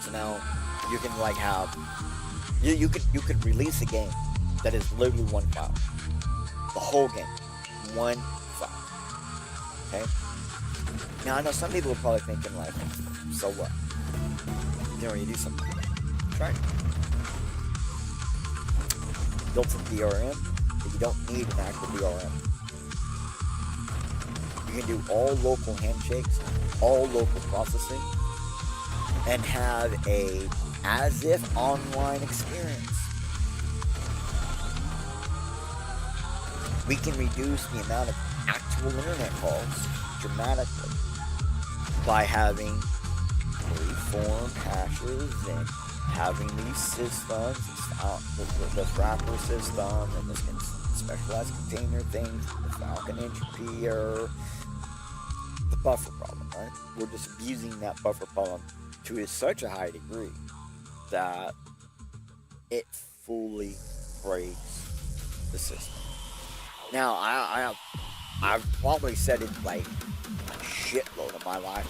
So now you can like have you could release a game that is literally one file. The whole game. One file. Okay? Now I know some people are probably thinking like, so what? You know, you do something. Try it. Built-in DRM, but you don't need an actual DRM. You can do all local handshakes, all local processing, and have a as-if online experience. we can reduce the amount of actual internet calls dramatically by having free-form hashes and having these systems, this wrapper system, and this specialized container thing, the Falcon entropy error, the buffer problem, right? We're just abusing that buffer problem to such a high degree that it fully breaks the system. Now, I've probably said it like a shitload of my life.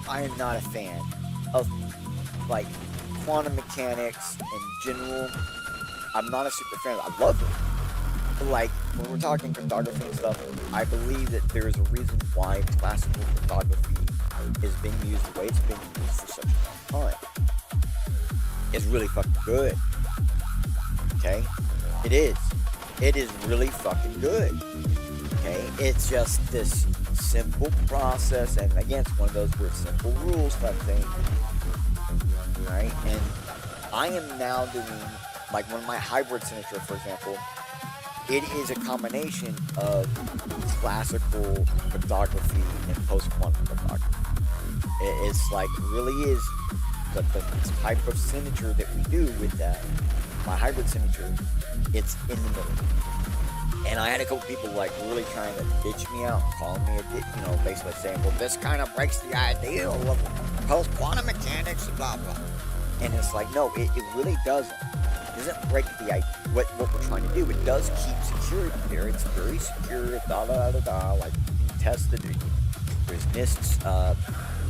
I am not a fan of like quantum mechanics in general. I'm not a super fan. I love it. But like when we're talking cryptography and stuff, I believe that there is a reason why classical cryptography is being used the way it's been used for such a long time. It's really fucking good. Okay? It is. It is really fucking good. Okay? It's just this simple process, and again, it's one of those weird simple rules type thing. Right? And I am now doing, like one of my hybrid signature, for example, it is a combination of classical cryptography and post-quantum cryptography. It's like, really is the type of signature that we do with that. My hybrid signature, it's in the middle. And I had a couple people like really trying to ditch me out, calling me basically saying, well, this kind of breaks the idea of post-quantum mechanics and blah, blah. And it's like, no, it really doesn't. It doesn't break the idea, what we're trying to do. It does keep security there. It's very secure, like tested. There's NISTs,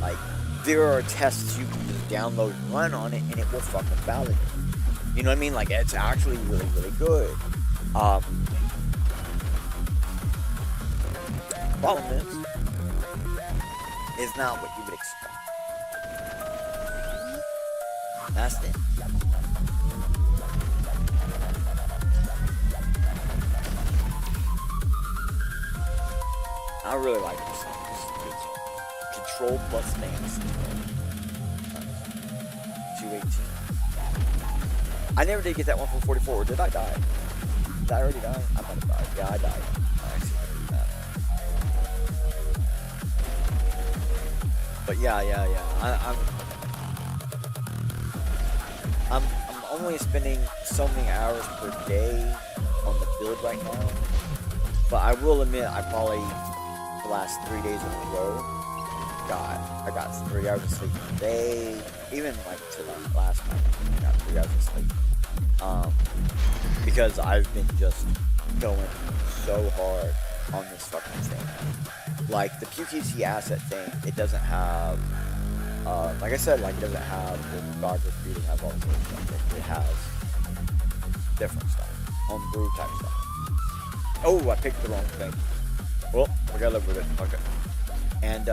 like there are tests you can just download and run on it, and it will fucking validate. You know what I mean? Like, it's actually really, really good. Problem is not what you would expect. That's it. I really like this song. This is a good song. Control plus dance. 218. I never did get that one from 44. Or did I die? Did I already die? I might have died. Yeah, I died. I see that. But yeah. I'm only spending so many hours per day on the build right now. But I will admit, I probably the last 3 days in a row I got 3 hours of sleep a day. Even like to the last night, I got 3 hours of sleep. Because I've been just going so hard on this fucking thing. Like the QTC asset thing, it doesn't have, like I said, like it doesn't have the photography, it doesn't have all this other stuff. It has different stuff, homebrew type stuff. Oh, I picked the wrong thing. Well, we gotta live with it. Okay. And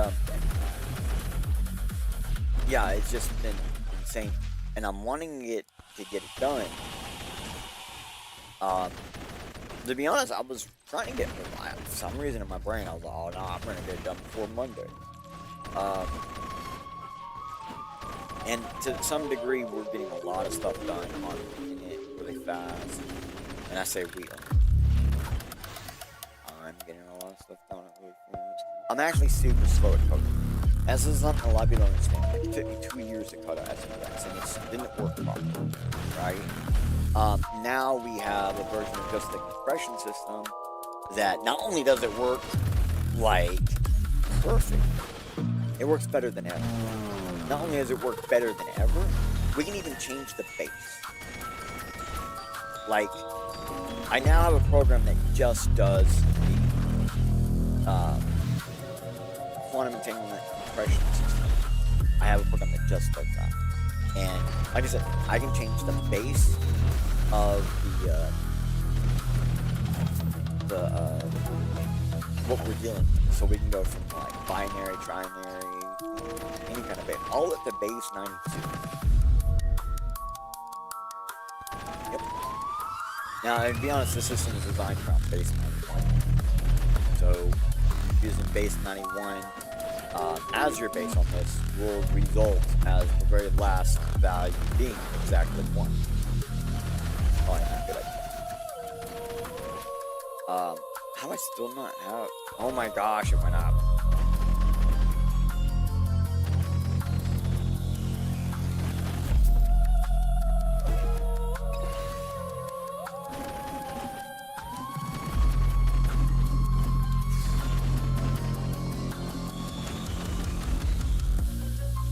yeah, it's just been insane, and I'm wanting it to get it done. To be honest, I was trying to get it. For some reason in my brain, I was like, oh no, I'm gonna get it done before Monday. And to some degree, we're getting a lot of stuff done on it really fast. And I say we are. I'm getting a lot of stuff done really fast. I'm actually super slow at coding. This is something a lot of people don't understand. It took me 2 years to code SPX, and it didn't work properly, right? Now we have a version of just the compression system that not only does it work like perfect, it works better than ever. Not only does it work better than ever, we can even change the base. Like, I now have a program that just does the quantum entanglement compression system. I have a program that just does that. And like I said, I can change the base of what we're dealing with. So we can go from like binary, trinary, any kind of base, all at the base 92. Yep. Now, to be honest, this system is designed around base 91. So using base 91 as your base on this will result as the very last value being exactly 1. Oh, yeah, good idea. How do I still not have... Oh my gosh, it went up.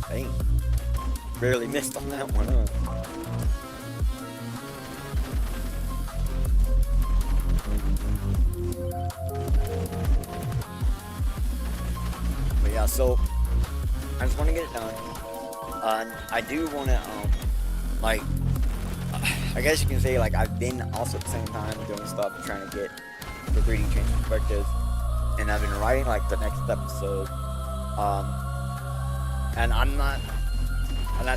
Dang. Barely missed on that one, huh? But yeah, so I just want to get it done. I do want to, like, I guess you can say, like, I've been also at the same time doing stuff, trying to get the 3D change perspectives, and I've been writing, like, the next episode. And I'm not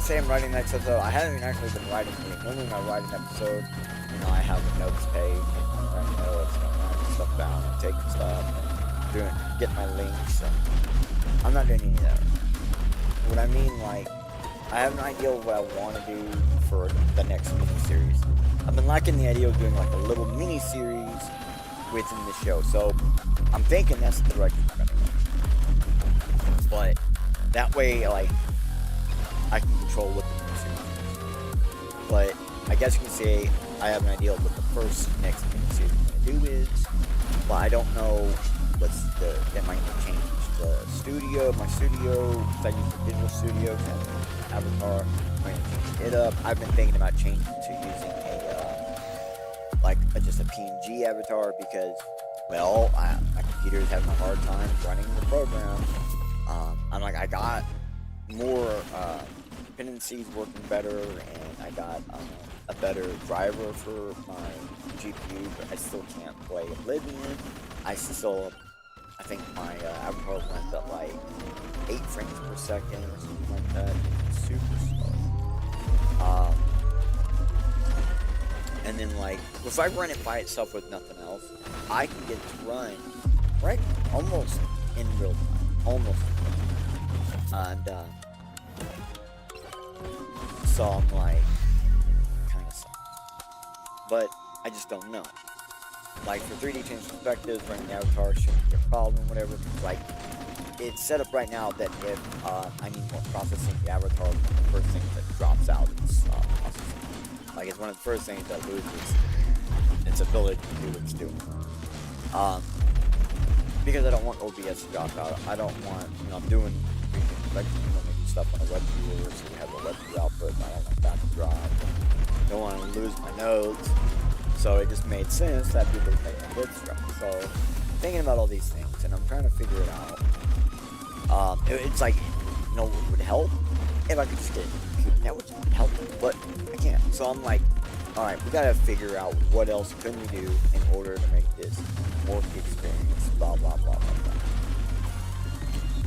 saying I'm writing the next episode. I haven't actually been writing it. Normally when I write an episode, you know, I have a notes page, and I'm writing notes, and I'm writing stuff down, and taking stuff, and get my links, and I'm not doing any of that. What I mean, like, I have an idea of what I want to do for the next mini-series. I've been liking the idea of doing, like, a little mini-series within the show, so I'm thinking that's the direction I'm going to go. But that way, like, I can control what the mini-series is. But I guess you can say I have an idea of what the next mini-series I'm going to do is, but I don't know that might change my studio, because I use the digital studio, avatar, I'm going to change it up. I've been thinking about changing to using just a PNG avatar, because, well, my computer is having a hard time running the program. I got more dependencies working better, and I got a better driver for my GPU, but I still can't play Oblivion. I think my avatar went at like 8 frames per second or something like that. It's super slow. And then, like, if I run it by itself with nothing else, I can get it to run right almost in real time. Almost. And so I'm like, kind of sucks. But I just don't know. Like, for 3D change perspectives, running the avatar shouldn't be a problem, whatever. Like, it's set up right now that if I need more processing, the avatar is the first thing that drops out is processing. Like, it's one of the first things that loses its ability to do what it's doing. Because I don't want OBS to drop out. I don't want, I'm doing 3D perspectives, making stuff on a web viewer, so we have a web view output, but I don't want that to drop. Don't want to lose my nodes. So it just made sense that people would make my bits drop. So thinking about all these things, and I'm trying to figure it out. It's like, what would help if I could just get that would help, but I can't. So I'm like, all right, we gotta figure out what else can we do in order to make this more experience. Blah blah blah blah blah.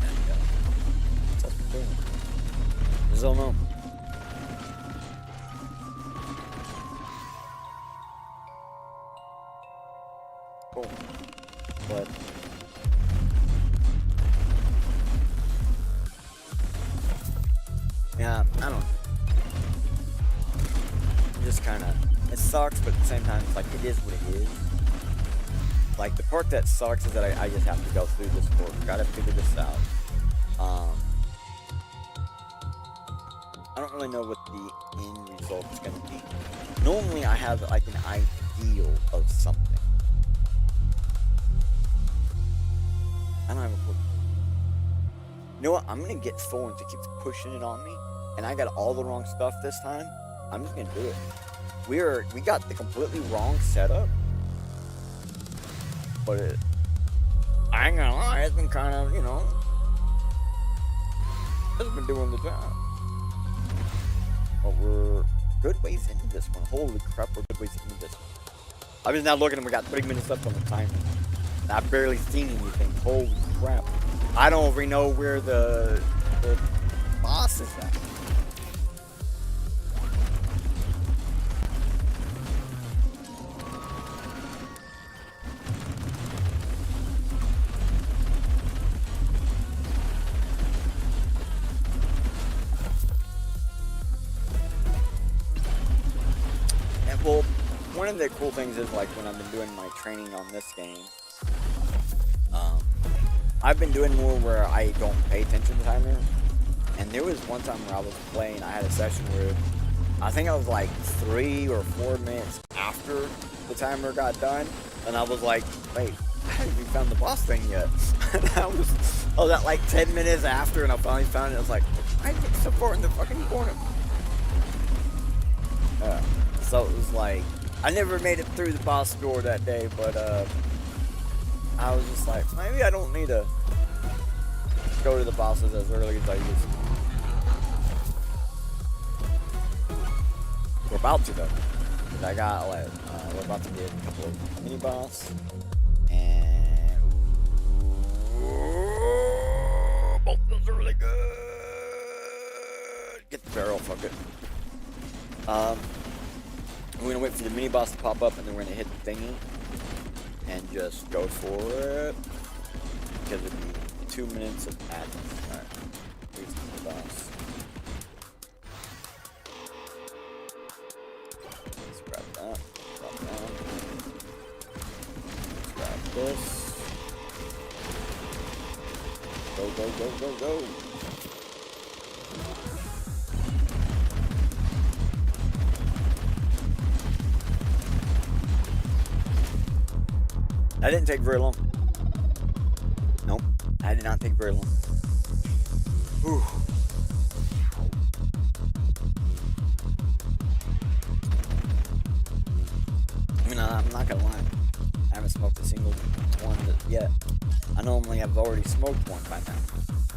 And that's what I'm doing. Just don't know. Cool. But yeah, I don't know. Just kind of, it sucks, but at the same time, it's like, it is what it is. Like, the part that sucks is that I just have to go through this work. Gotta figure this out. I don't really know what the end result is gonna be. Normally, I have, like, an ideal of something. I don't have a clue. You know what? I'm gonna get Thorn to keep pushing it on me, and I got all the wrong stuff this time. I'm just gonna do it. We got the completely wrong setup, but I ain't gonna lie, it's been kind of, it's been doing the job. But we're good ways into this one. Holy crap, we're good ways into this one. I'm just now looking and we got 3 minutes left on the timer. I've barely seen anything. Holy crap. I don't really know where the boss is at. And well, one of the cool things is, like, when I've been doing my training on this game, I've been doing more where I don't pay attention to the timer. And there was one time where I was playing, I had a session where I think I was like 3 or 4 minutes after the timer got done. And I was like, wait, I haven't even found the boss thing yet. And I was at like 10 minutes after, and I finally found it. I was like, I get so far in the fucking corner. So it was like, I never made it through the boss door that day, but I was just like, maybe I don't need to go to the bosses as early as I used to. We're about to though. Cause I got like, we're about to get a couple of mini boss, and both of those are really good. Get the barrel, fuck it. We're gonna wait for the mini boss to pop up, and then we're gonna hit the thingy and just go for it. Because it'd be 2 minutes of madness. Alright, here's the mini boss. Let's grab that. Drop that. Let's grab this. Go, go, go, go, go. That didn't take very long. Nope, that did not take very long. Whew. I mean, I'm not gonna lie. I haven't smoked a single one yet. I normally have already smoked one by now.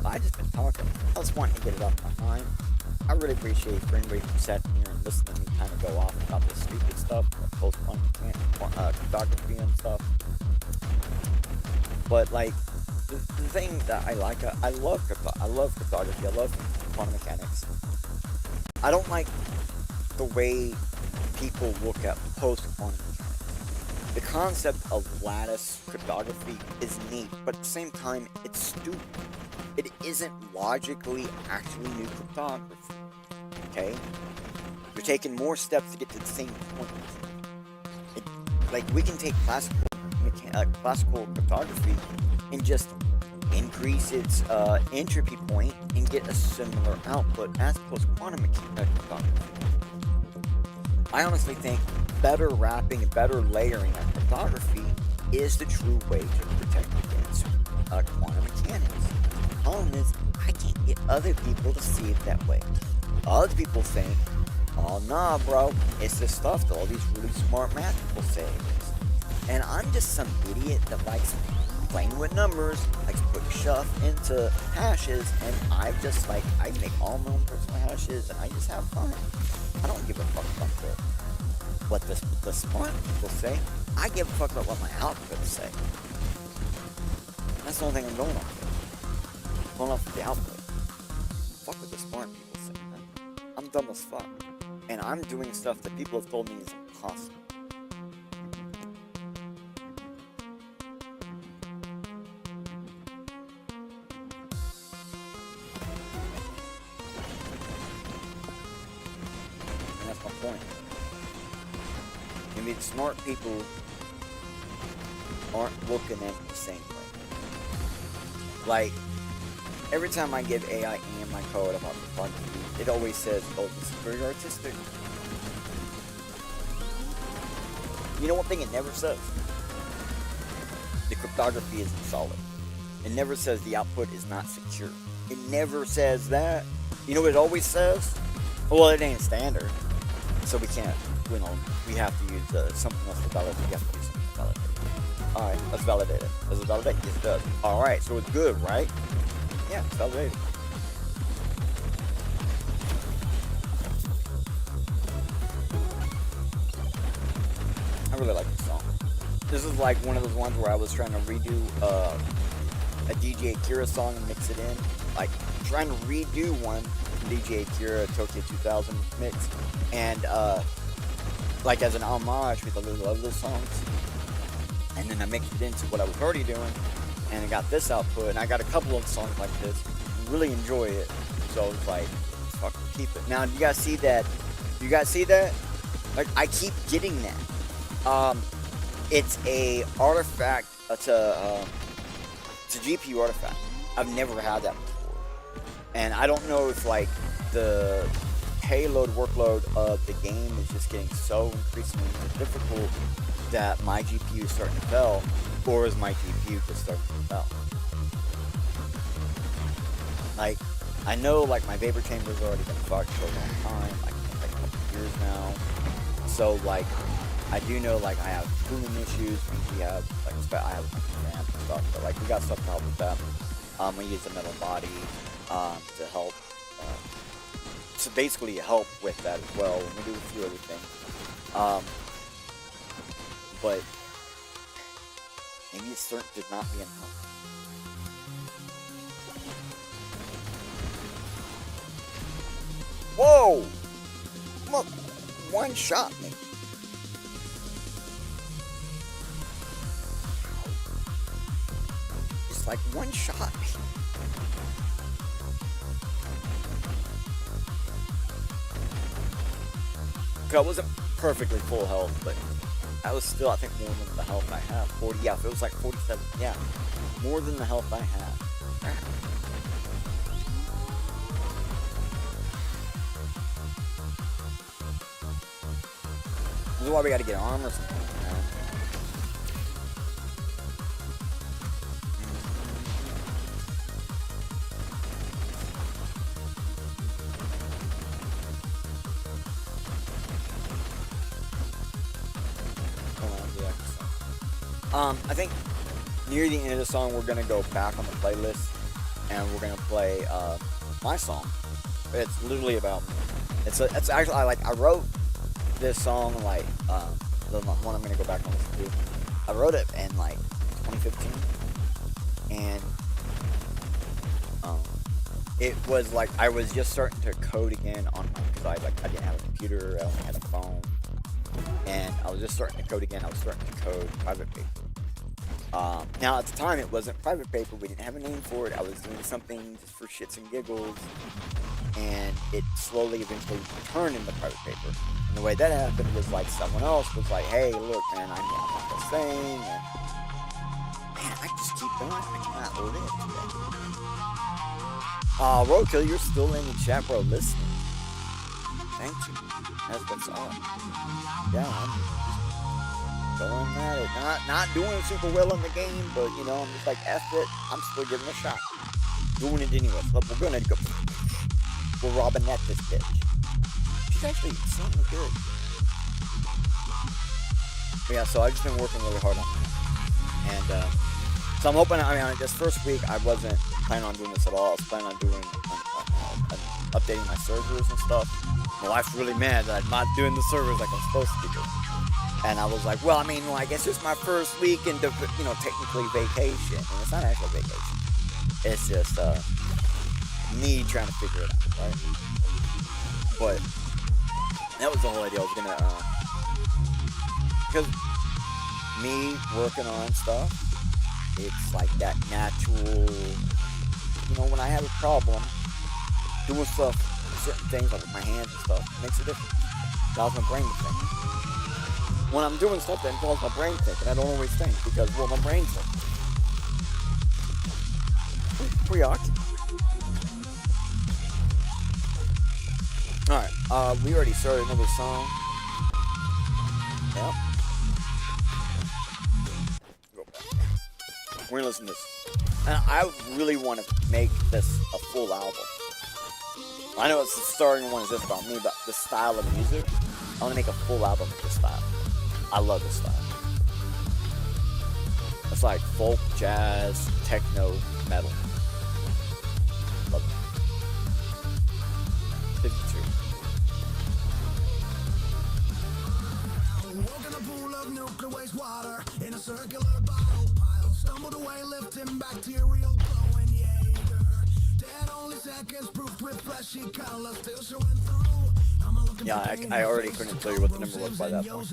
But I just been talking. I was wanting to get it off my mind. I really appreciate for anybody who sat here and listened to me kind of go off about this stupid stuff, like post-quantum cryptography and stuff. But like, the thing that I like, I love cryptography, I love quantum mechanics. I don't like the way people look at post-quantum mechanics. The concept of lattice cryptography is neat, but at the same time, it's stupid. It isn't logically actually new cryptography. Okay? You're taking more steps to get to the same point. Like, we can take classical cryptography and just increase its entropy point and get a similar output as post-quantum cryptography. I honestly think better wrapping and better layering of cryptography is the true way to protect against quantum mechanics. The problem is, I can't get other people to see it that way. Other people think, oh nah bro, it's the stuff that all these really smart math people say it is. And I'm just some idiot that likes playing with numbers, likes putting stuff into hashes, and I make all my own personal hashes, and I just have fun. I don't give a fuck about what the smart people say. I give a fuck about what my outputs say. That's the only thing I'm going off of. I'm going off of the output. Fuck what the smart people say, man. I'm dumb as fuck. And I'm doing stuff that people have told me is impossible. And that's my point. Maybe the smart people aren't looking at it the same way. Like, every time I give AI in my code about cryptography, it always says, oh, this is very artistic. You know one thing it never says? The cryptography isn't solid. It never says the output is not secure. It never says that. You know what it always says? Well, it ain't standard. So we can't, we have to use something else to validate. We have to use something to validate. Alright, let's validate it. Does it validate? Yes, it does. Alright, so it's good, right? Yeah, it's validated. I really like this song. This is like one of those ones where I was trying to redo a DJ Akira song and mix it in. Like, trying to redo one DJ Akira Tokyo 2000 mix. And, like, as an homage, because I really love those songs. And then I mixed it into what I was already doing. And I got this output. And I got a couple of songs like this. Really enjoy it. So it's like, fuck, keep it. Now, you guys see that? You guys see that? Like, I keep getting that. It's a artifact. It's a it's a GPU artifact. I've never had that before. And I don't know if like the payload workload of the game is just getting so increasingly difficult that my GPU is starting to fail, or is my GPU just starting to fail? Like, I know like my vapor chamber's already been fucked for a long time, like a couple of years now. So like, I do know like I have cooling issues. We have like I have ramp and stuff, but like we got stuff to help with that. We use a metal body to help. So basically help with that as well. And we do a few other things. But maybe a cert did not be enough. Whoa! Look, one shot me. It's like one shot me. I wasn't perfectly full health, but that was still, I think, more than the health I have. 40, yeah, it was like 47, yeah. More than the health I have. This is why we gotta get armor or something, man. I think near the end of the song we're gonna go back on the playlist and we're gonna play my song. It's literally about me. It's actually I wrote this song like the one I'm gonna go back on listen to. I wrote it in like 2015, and it was like I was just starting to code again on my, because I didn't have a computer, I only had a phone, and I was just starting to code again. I was starting to code private paper. Now at the time it wasn't private paper, we didn't have a name for it. I was doing something just for shits and giggles, and it slowly eventually turned into private paper. And the way that happened was like someone else was like, hey look man, I'm on this thing, and man, I just keep going, I cannot live today. Roadkill, you're still in the chat, bro, listening. Thank you. That's what's up. Yeah, I'm just going at it. Not doing super well in the game, but you know, I'm just like, F it, I'm still giving it a shot. Doing it anyway. Look, we're gonna go. We're robbing at this bitch. She's actually something good. But yeah, so I've just been working really hard on that. And so I'm hoping, I mean, this first week I wasn't planning on doing this at all. I was planning on doing, updating my servers and stuff. My wife's really mad that I'm not doing the servers like I'm supposed to be doing. And I was like, well, I mean, like, it's just my first week into, you know, technically vacation. And it's not actually vacation. It's just me trying to figure it out, right? But that was the whole idea. I was gonna, because me working on stuff, it's like that natural, you know, when I have a problem, doing stuff, certain things like with my hands and stuff, makes a difference. It allows my brain to think. When I'm doing stuff that involves my brain thinking, I don't always think because, well, my brain's thinking. Preoccupied. Alright, we already started another song. Yep. Go back. We're gonna listen to this. And I really want to make this a full album. I know it's the starting one is just about me, but the style of music, I want to make a full album of this style. I love this style. It's like folk, jazz, techno, metal. Love it. 52. Walk in a pool of nuclear waste water in a circular bottle pile. Stumbled away, lifting bacterial glowing Jaeger. Dead only seconds, proofed with fleshy color, still showing through. Yeah, I already couldn't tell you what the number was by that point.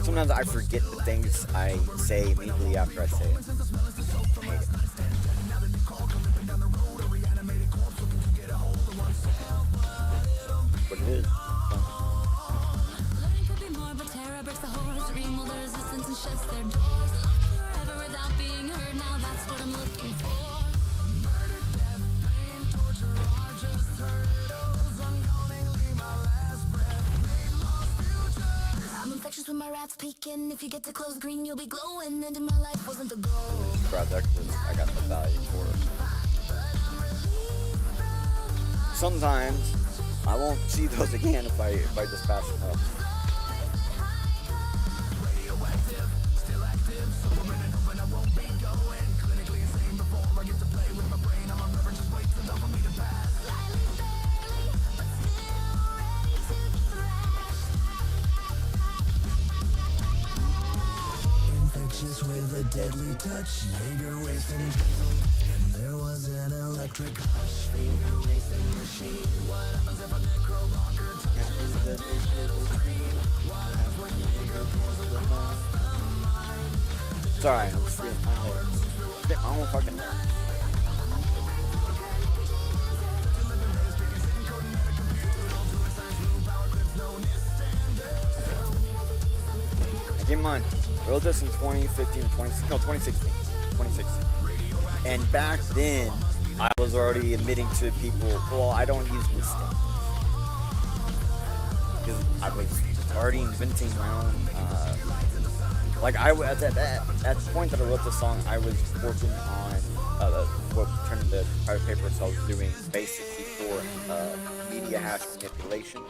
Sometimes I forget the things I say immediately after I say it. I hate it. But it is. Learning could be more, but terror breaks the horse. Remove the resistance and shuts their doors. rat's peeking. If you get too close, green, you'll be glowing. And my life wasn't the goal. Grab that because I got the value for it. Sometimes I won't see those again if I just pass them up. With a deadly touch, Jaeger wasting and there was an electric hush. Finger racing machine. What happens if a necro longer touches the digital screen? What happens when Jaeger pours a lost the mind? It's alright, I'm just getting my hair. Get my own fucking hair. Keep in mind, I wrote this in 2016. And back then, I was already admitting to people, well, I don't use this stuff. Because I was already inventing my own, at the point that I wrote this song, I was working on, what turned into private paper, so I was doing basically for, media hash manipulation,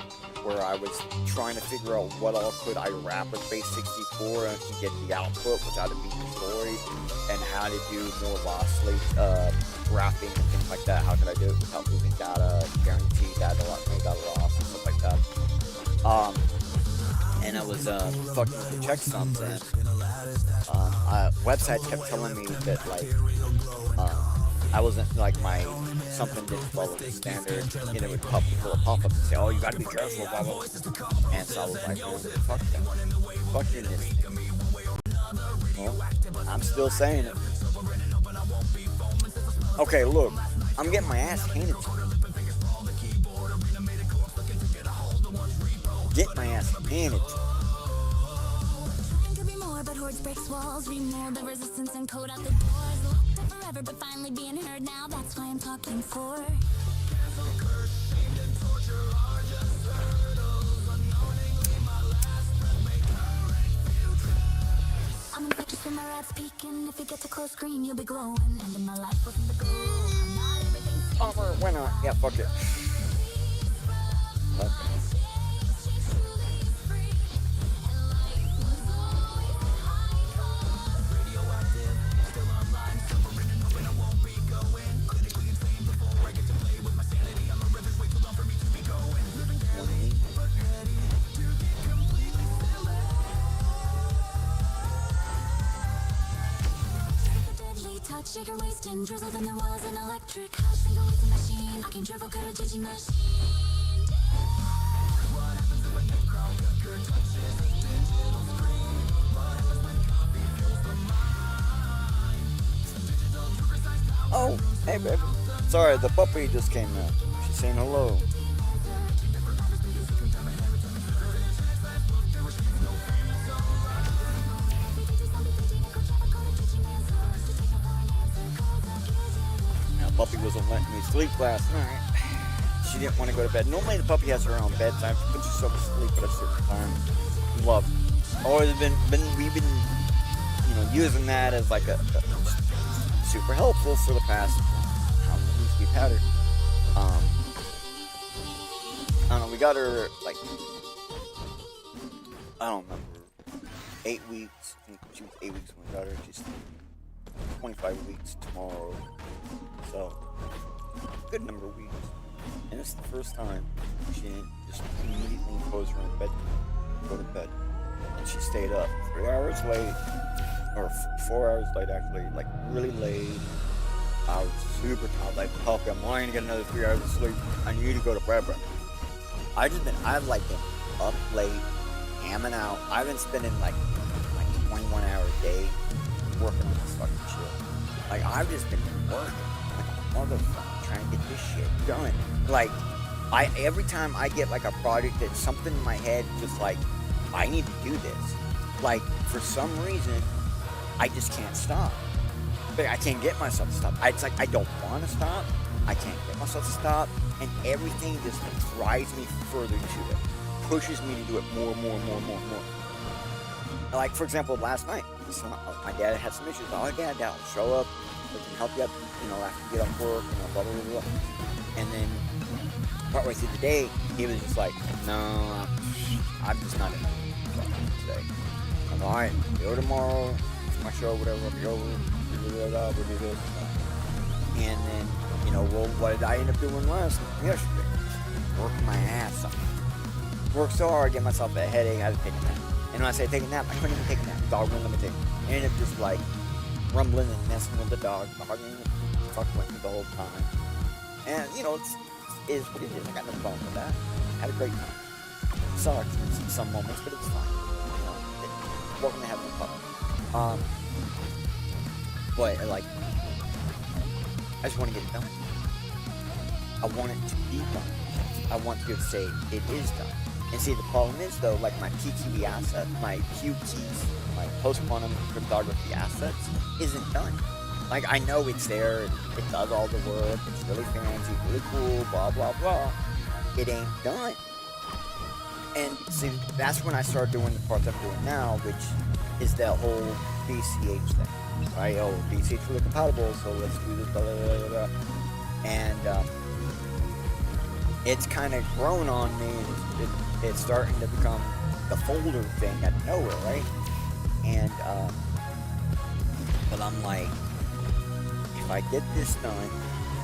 where I was trying to figure out what all could I wrap with base64 and to get the output without it being destroyed, and how to do more lossly wrapping and things like that. How could I do it without losing data, guarantee data loss, no data loss, and stuff like that. And I was fucking with the checksums, and websites kept telling me that I wasn't something didn't follow the standard, and it would pop up and say, oh, you gotta be careful, blah, blah, blah. And so I was like, well, fuck that. Fuck your nitty. Well, I'm still saying it. Okay, look, I'm getting my ass handed to me. Get my ass handed to me. But hordes breaks walls, remold the resistance and code out the doors. Locked up forever, but finally being heard now. That's why I'm talking for. I'm infectious when my rat's peeking. If you get too close, green, you'll be glowing. And in my life wasn't the goal. I'm not everything. Palmer, why not? Yeah, fuck it. Okay. Shaker wasting, drizzle than there was an electric hush. Finger wasting machine, I can drivel, cut a judging machine. What happens if a necro cooker touches the digital screen? What happens when copy kills the mind? Digital to precise power. Oh, hey, baby. Sorry, the puppy just came out. She's saying hello. Puppy wasn't letting me sleep last night. She didn't want to go to bed. Normally the puppy has her own bedtime. She puts herself to sleep at a certain time. Love. Always we've been using that as like a super helpful for the past how many weeks we've had her. I don't know. We got her I don't remember, 8 weeks. I think she was 8 weeks when we got her. She's 25 weeks tomorrow. So, good number of weeks. And it's the first time she didn't just immediately close her own bed, go to bed. And she stayed up 3 hours late, or 4 hours late actually, really late. I was super tired, puppy, I'm lying to get another 3 hours of sleep. I need to go to bed, bro. I've been up late, hamming out. I've been spending 21 hour a day working on this fucking shit. I've just been working. Motherfucker, trying to get this shit done. Every time I get a project that's something in my head, just I need to do this. For some reason, I just can't stop. But I can't get myself to stop. It's I don't want to stop. I can't get myself to stop, and everything just drives me further to it, pushes me to do it more. like for example, last night, so my dad had some issues. Oh, Dad, I'll show up. We can help you up, you know, after you get off work, you know, blah, blah, blah, blah. And then partway through the day, he was just like, no, I'm just not in the mood today. I'm all right, go tomorrow, it's my show, whatever, I'll be over, we'll do this. And then, you know, well, what did I end up doing yesterday? Working my ass off. Worked so hard, get myself a headache, I had to take a nap. And when I say take a nap, I couldn't even take a nap. Dog wouldn't let me take a nap. I ended up just like rumbling and messing with the dog, hugging the fuck with me the whole time. And, you know, it is what it is. I got no problem with that. Had a great time. It sucked in some moments, but it's fine. You know, welcome to have no problem. But, like, I just want to get it done. I want it to be done. I want to be able to say it is done. And see, the problem is, though, like my PQE asset, my QTs, my post-quantum cryptography assets, isn't done. Like, I know it's there, it does all the work, it's really fancy, really cool, blah, blah, blah. It ain't done. And see, that's when I started doing the parts I'm doing now, which is that whole BCH thing, right? Oh, BCH really compatible, so let's do this, blah, blah, blah, blah. And it's kind of grown on me, and it's starting to become the folder thing out of nowhere, right? And, but I'm like, if I get this done,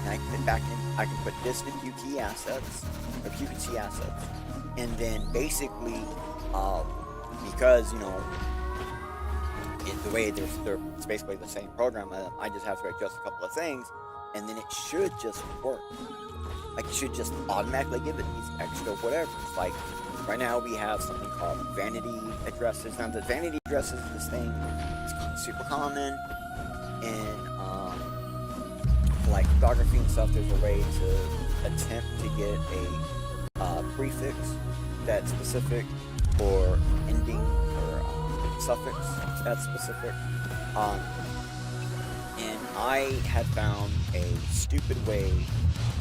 and I can put back in, I can put this in QT assets, or QT assets, and then basically, because, you know, the way it's basically the same program, I just have to adjust a couple of things, and then it should just work. Like, it should just automatically give it these extra whatever. Like, right now we have something called vanity addresses. Now, the vanity addresses is this thing, it's super common, and like cryptography and stuff, there's a way to attempt to get a prefix that's specific, or ending, or suffix that's specific. And I had found a stupid way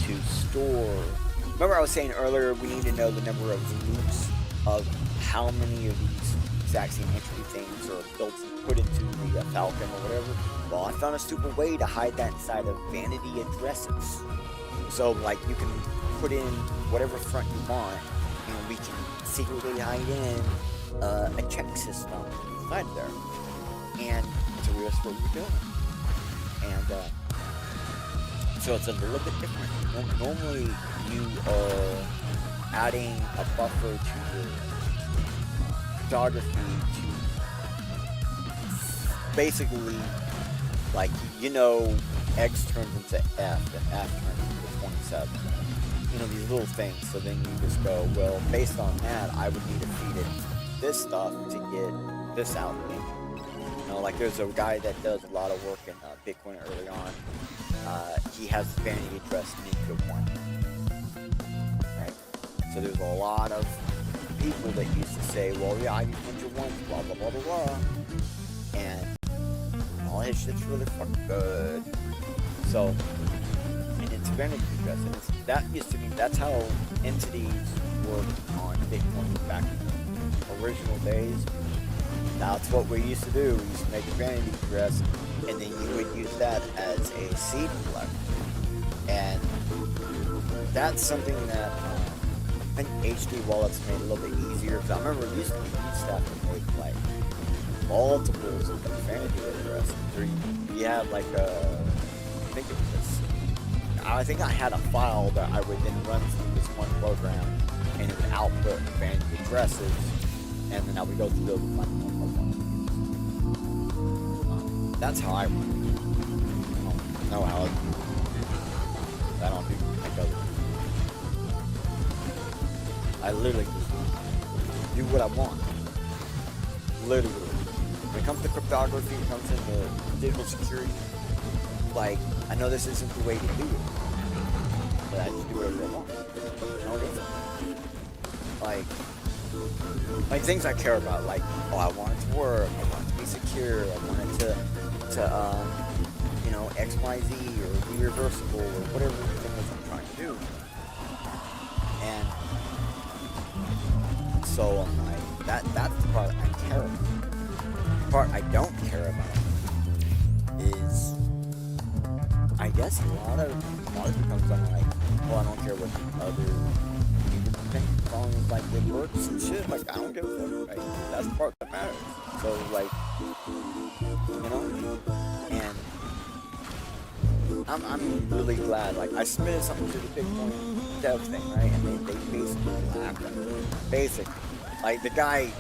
to store. Remember I was saying earlier, we need to know the number of loops of how many of these exact same entropy things are built and put into the Falcon or whatever. Well, I found a stupid way to hide that inside of vanity addresses. So, like, you can put in whatever front you want, and we can secretly hide in a check system inside there. And so that's what we're doing. And so it's a little bit different. Normally, you are adding a buffer to your cryptography to basically, like, you know, X turns into F and F turns into 27. You know, these little things. So then you just go, well, based on that, I would need to feed it this stuff to get this out. You know, like there's a guy that does a lot of work in Bitcoin early on. He has the vanity address Nukem 1. Right? So there's a lot of people that used to say, well, yeah, I use Ninja 1, blah, blah, blah, blah, blah. And all his shit's really fucking good. So, and it's a vanity address. And that used to be, that's how entities worked on Bitcoin back in the original days. That's what we used to do. We used to make a vanity address, and then you would use that as a seed collector. And that's something that I think HD wallets made a little bit easier. Because I remember it used to be stuff to make like multiples of the vanity address. You had like I think I had a file that I would then run through this one program, and it would output vanity addresses, and then I would go through those and find one. That's how I run it. I don't know how I don't do like other people. I literally just do what I want. Literally. When it comes to cryptography, it comes into digital security, like, I know this isn't the way to do it, but I just do whatever I want. No different. Like things I care about, like, oh, I want it to work, I want it to be secure, I want it to you know, XYZ or be reversible or whatever the thing is I'm trying to do. And so I'm like, that's the part I care about. part I don't care about is, I guess a lot of it comes on like, well, I don't care what other people think, as long as like it works and shit. Like I don't give a fuck. Like that's the part that matters. So like, you know, and I'm really glad. Like I submitted something to the Bitcoin dev thing, right? And they basically laughed at me. Basically, like the guy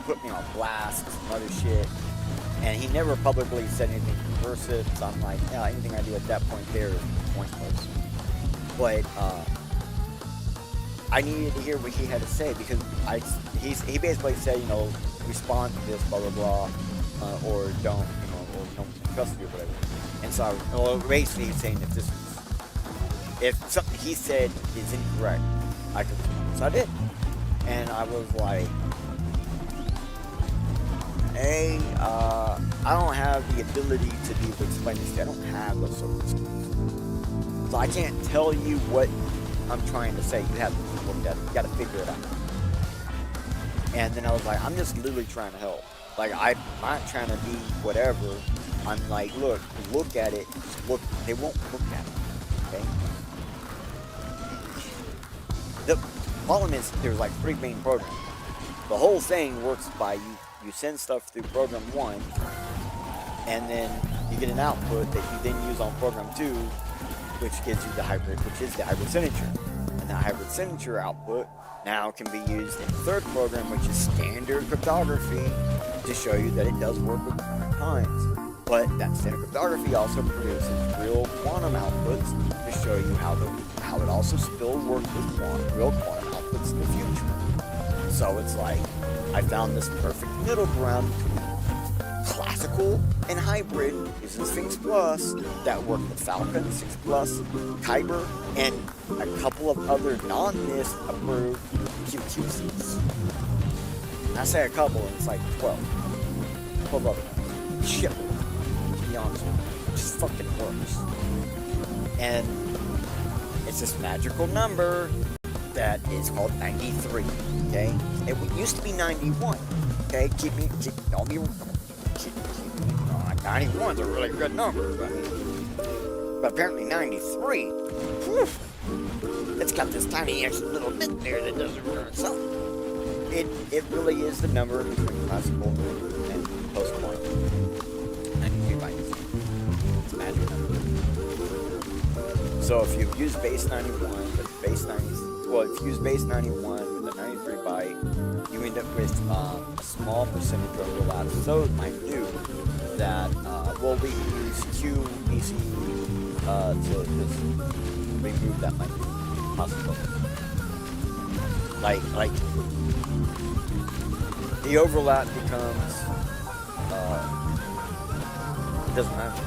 put me on blast, some other shit, and he never publicly said anything to reverse it. So I'm like, yeah, anything I do at that point there is pointless. But I needed to hear what he had to say because he basically said, you know, respond to this, blah blah blah, or don't, you know, or don't trust you or whatever. And so, basically, he's saying if something he said is incorrect, I could. So I did, and I was like, hey, I don't have the ability to be able to explain this. I don't have those sort of skills, so I can't tell you what I'm trying to say. You have to look at it. You got to figure it out. And then I was like, I'm just literally trying to help. Like I'm not trying to be whatever. I'm like, look at it. Look, they won't look at it. Okay. The problem is there's like 3 main programs. The whole thing works by you send stuff through program 1, and then you get an output that you then use on program 2, which gives you the hybrid signature. And that hybrid signature output now can be used in the 3rd program, which is standard cryptography, to show you that it does work with different kinds. But that standard cryptography also produces real quantum outputs to show you how it also still works with real quantum outputs in the future. So it's like I found this perfect middle ground between classical and hybrid using Sphinx Plus that work with Falcon, 6 Plus, Kyber, and a couple of other non-NIST approved QQCs. I say a couple, and it's like 12. 12 other ones. Shit. To be honest with you. It just fucking works. And it's this magical number that is called 93. Okay? It used to be 91. Okay? Don't be 91's a really good number, but apparently 93, whew, it's got this tiny extra little bit there that doesn't run itself. It really is the number between classical and post-quantum. 93 bytes. It's a magic number. So if you use base 91, if you use base 91 with a 93 byte, you end up with a small percentage overlap. So I knew that we can use QEC to just remove that might be possible. Like the overlap becomes it doesn't matter.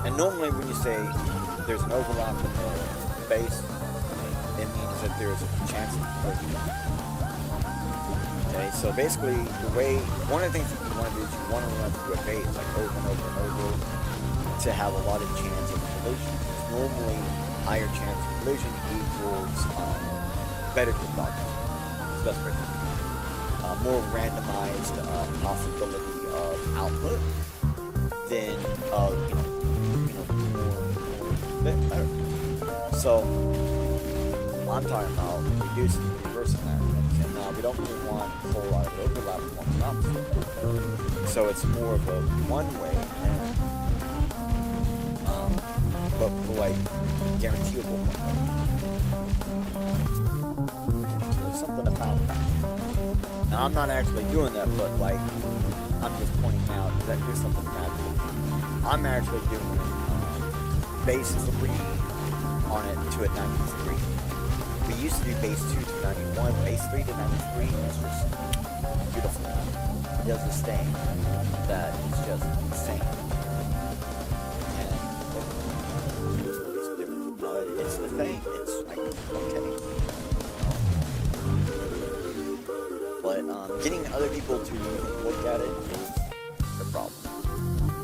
And normally when you say there's an overlap in the base, it means that there's a chance of conversion. Okay, so basically, one of the things that you want to do is you want to run through a base like over and over and over to have a lot of chance of collision. Normally, higher chance of collision equals better cryptography. That's better. More randomized possibility of output than more better. So I'm talking about reducing the reversing that. And now we don't really want a whole lot of overlap with one opposite. So it's more of a one-way, but like guaranteeable one-way. There's something about that. Now I'm not actually doing that, but like I'm just pointing out that there's something magical. I'm actually doing base 3 on it to a 93. We used to do base 2 to 91, base 3 to 93 is just beautiful. It does this thing that is just insane. And it's different. It's the thing. It's like, okay. But getting other people to look at it is the problem.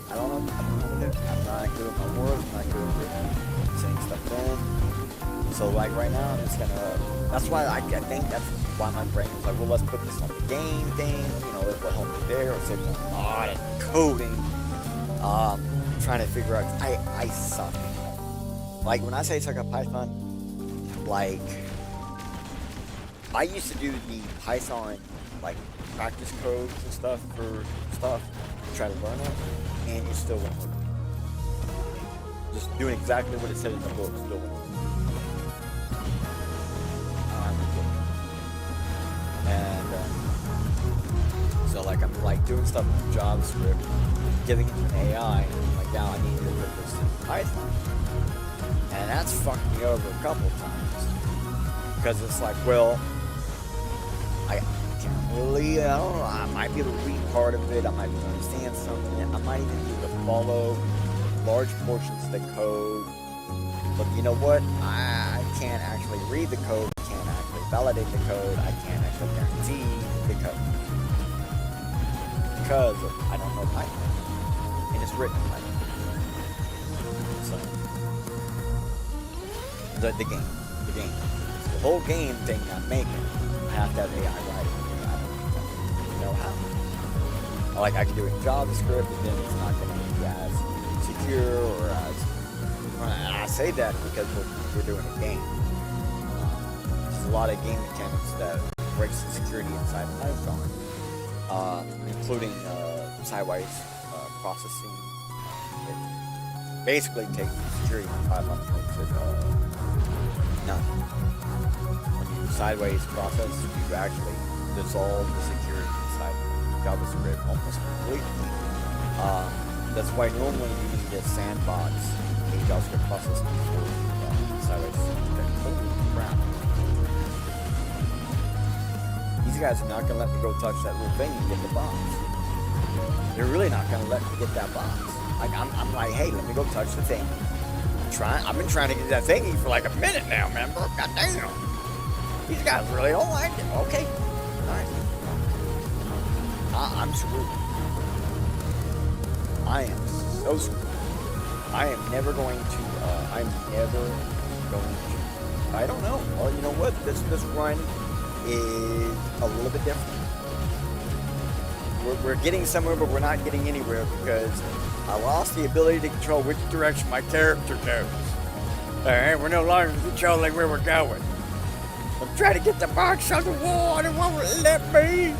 I don't know what to do. I'm not good with my words. I'm not good with saying stuff in. So like right now, I'm just gonna. That's why I think that's why my brain was like, well, let's put this on the game thing, you know, it will help me there, or save a lot of coding. Trying to figure out, I suck. Like, when I say suck at Python, like, I used to do the Python, like, practice codes and stuff for stuff, to try to learn it, and it still won't work. Just doing exactly what it said in the book still won't work. And, so, like, I'm, like, doing stuff with JavaScript, giving it to an AI, and I'm like, now I need to put this in Python. And that's fucked me over a couple of times. Because it's like, well, I can't really, I don't know, I might be able to read part of it, I might be able to understand something, I might even be able to follow large portions of the code. But you know what? I can't actually read the code, I can't actually validate the code, I can't actually guarantee the code. Because I don't know Python. And it's written in Python. So, the game. The whole game thing I'm making, I have to have AI writing it. I don't know how. Like, I can do it in JavaScript, but then it's not going to be as secure or as... And I say that because we're doing a game. There's a lot of game mechanics that breaks the security inside Python. Including sideways processing. It basically takes the security from Python and makes it none. When you sideways process, you actually dissolve the security inside JavaScript almost completely. That's why normally you need a sandbox a JavaScript process before sideways. Holy crap. These guys are not going to let me go touch that little thing and get the box. They're really not going to let me get that box. Like, I'm like, hey, let me go touch the thing. I've been trying to get that thingy for like a minute now, man, bro. God damn. These guys really don't like it. Okay. Alright. I'm screwed. I am so screwed. I am never going to, I don't know. Well, you know what? This run is a little bit different. We're getting somewhere, but we're not getting anywhere because I lost the ability to control which direction my character goes. Alright, we're no longer controlling where we're going. I'm trying to get the box on the wall and it won't let me.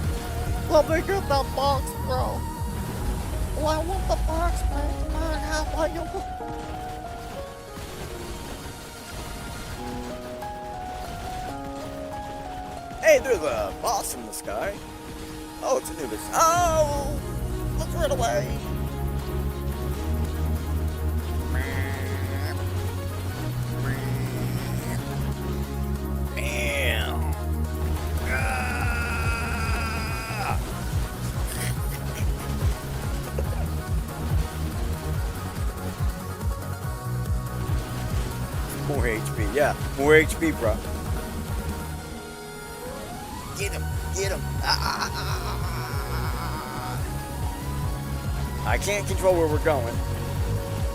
Let me get that box, bro. Well, I want the box, man. Come on, how about you? Hey, there's a boss in the sky. Oh, it's Anubis. Oh! Let's run away! Bam! Ah! More HP, yeah. More HP, bro. Get him! Get him! I can't control where we're going,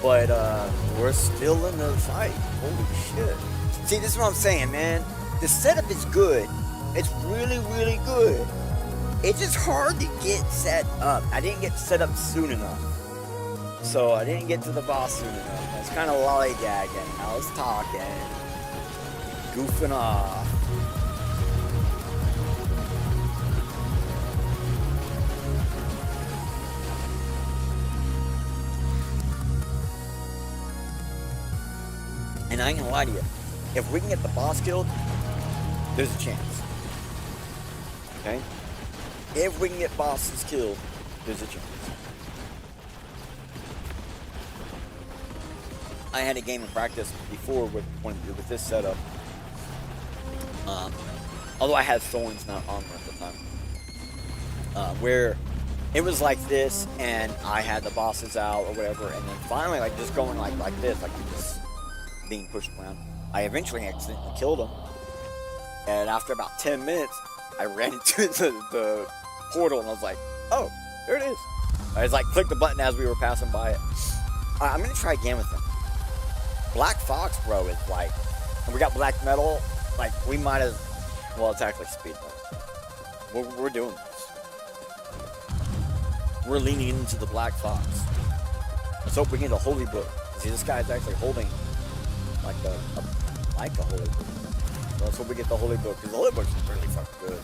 but we're still in the fight. Holy shit. See, this is what I'm saying, man. The setup is good. It's really, really good. It's just hard to get set up. I didn't get set up soon enough. So I didn't get to the boss soon enough. I was kind of lollygagging. I was talking. Goofing off. And I ain't gonna lie to you, if we can get the boss killed, there's a chance. Okay? If we can get bosses killed, there's a chance. I had a game of practice before with this setup. Although I had thorns, not armor at the time. Where it was like this, and I had the bosses out or whatever, and then finally, like, just going like this, like just being pushed around. I eventually accidentally killed him, and after about 10 minutes, I ran into the portal, and I was like, oh, there it is. I was like, click the button as we were passing by it. I'm gonna try again with him. Black Fox, bro, is like, and we got black metal, like, we might have, well, it's actually speed metal. We're doing this. We're leaning into the Black Fox. Let's hope we get a holy book. See, this guy's actually holding like a holy book. So let's hope we get the holy book, because the holy book's really fucking good.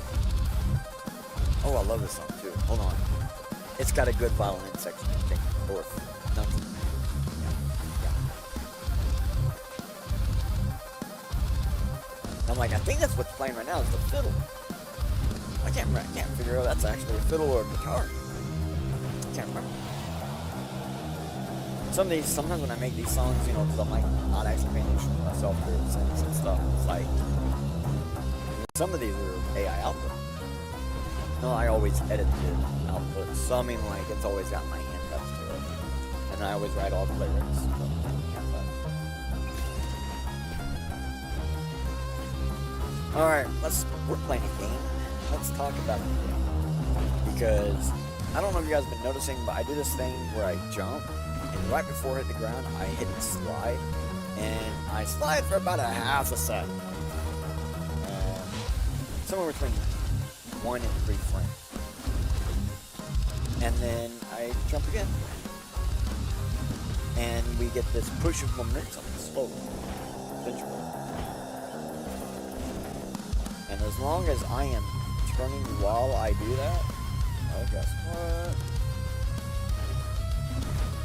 Oh, I love this song too. Hold on. It's got a good violin section. Or nothing. I'm like, I think that's what's playing right now is the fiddle. I can't figure out if that's actually a fiddle or a guitar. I can't remember. Sometimes when I make these songs, you know, because I'm like not actually paying attention to myself to sense and stuff, it's like some of these are AI output. No, I always edit the output, so I mean like it's always got my hand touch to it, and I always write all the lyrics. So, all right, we're playing a game. Let's talk about the game, because I don't know if you guys have been noticing, but I do this thing where I jump, and right before I hit the ground, I hit slide, and I slide for about a half a second, somewhere between 1 and 3 frames, and then I jump again, and we get this push of momentum slowly, eventually. And as long as I am turning while I do that, oh, guess what?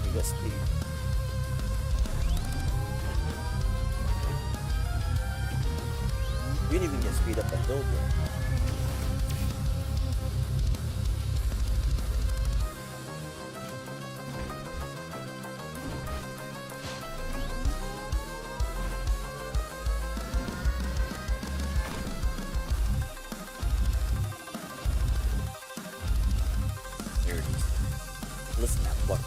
We get speed. You can even get speed up the hill here. Listen to that, look.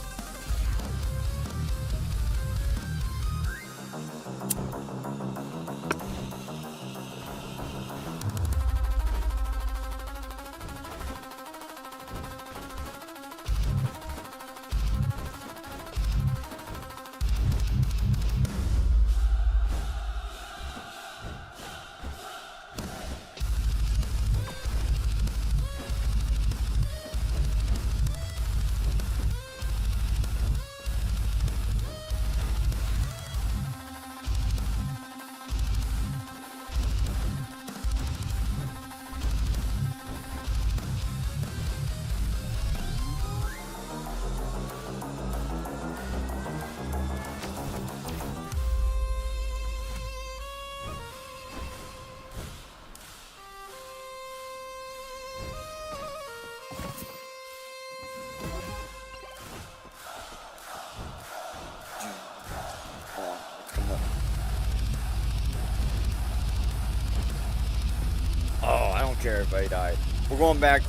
Oh, I don't care if I died. We're going back.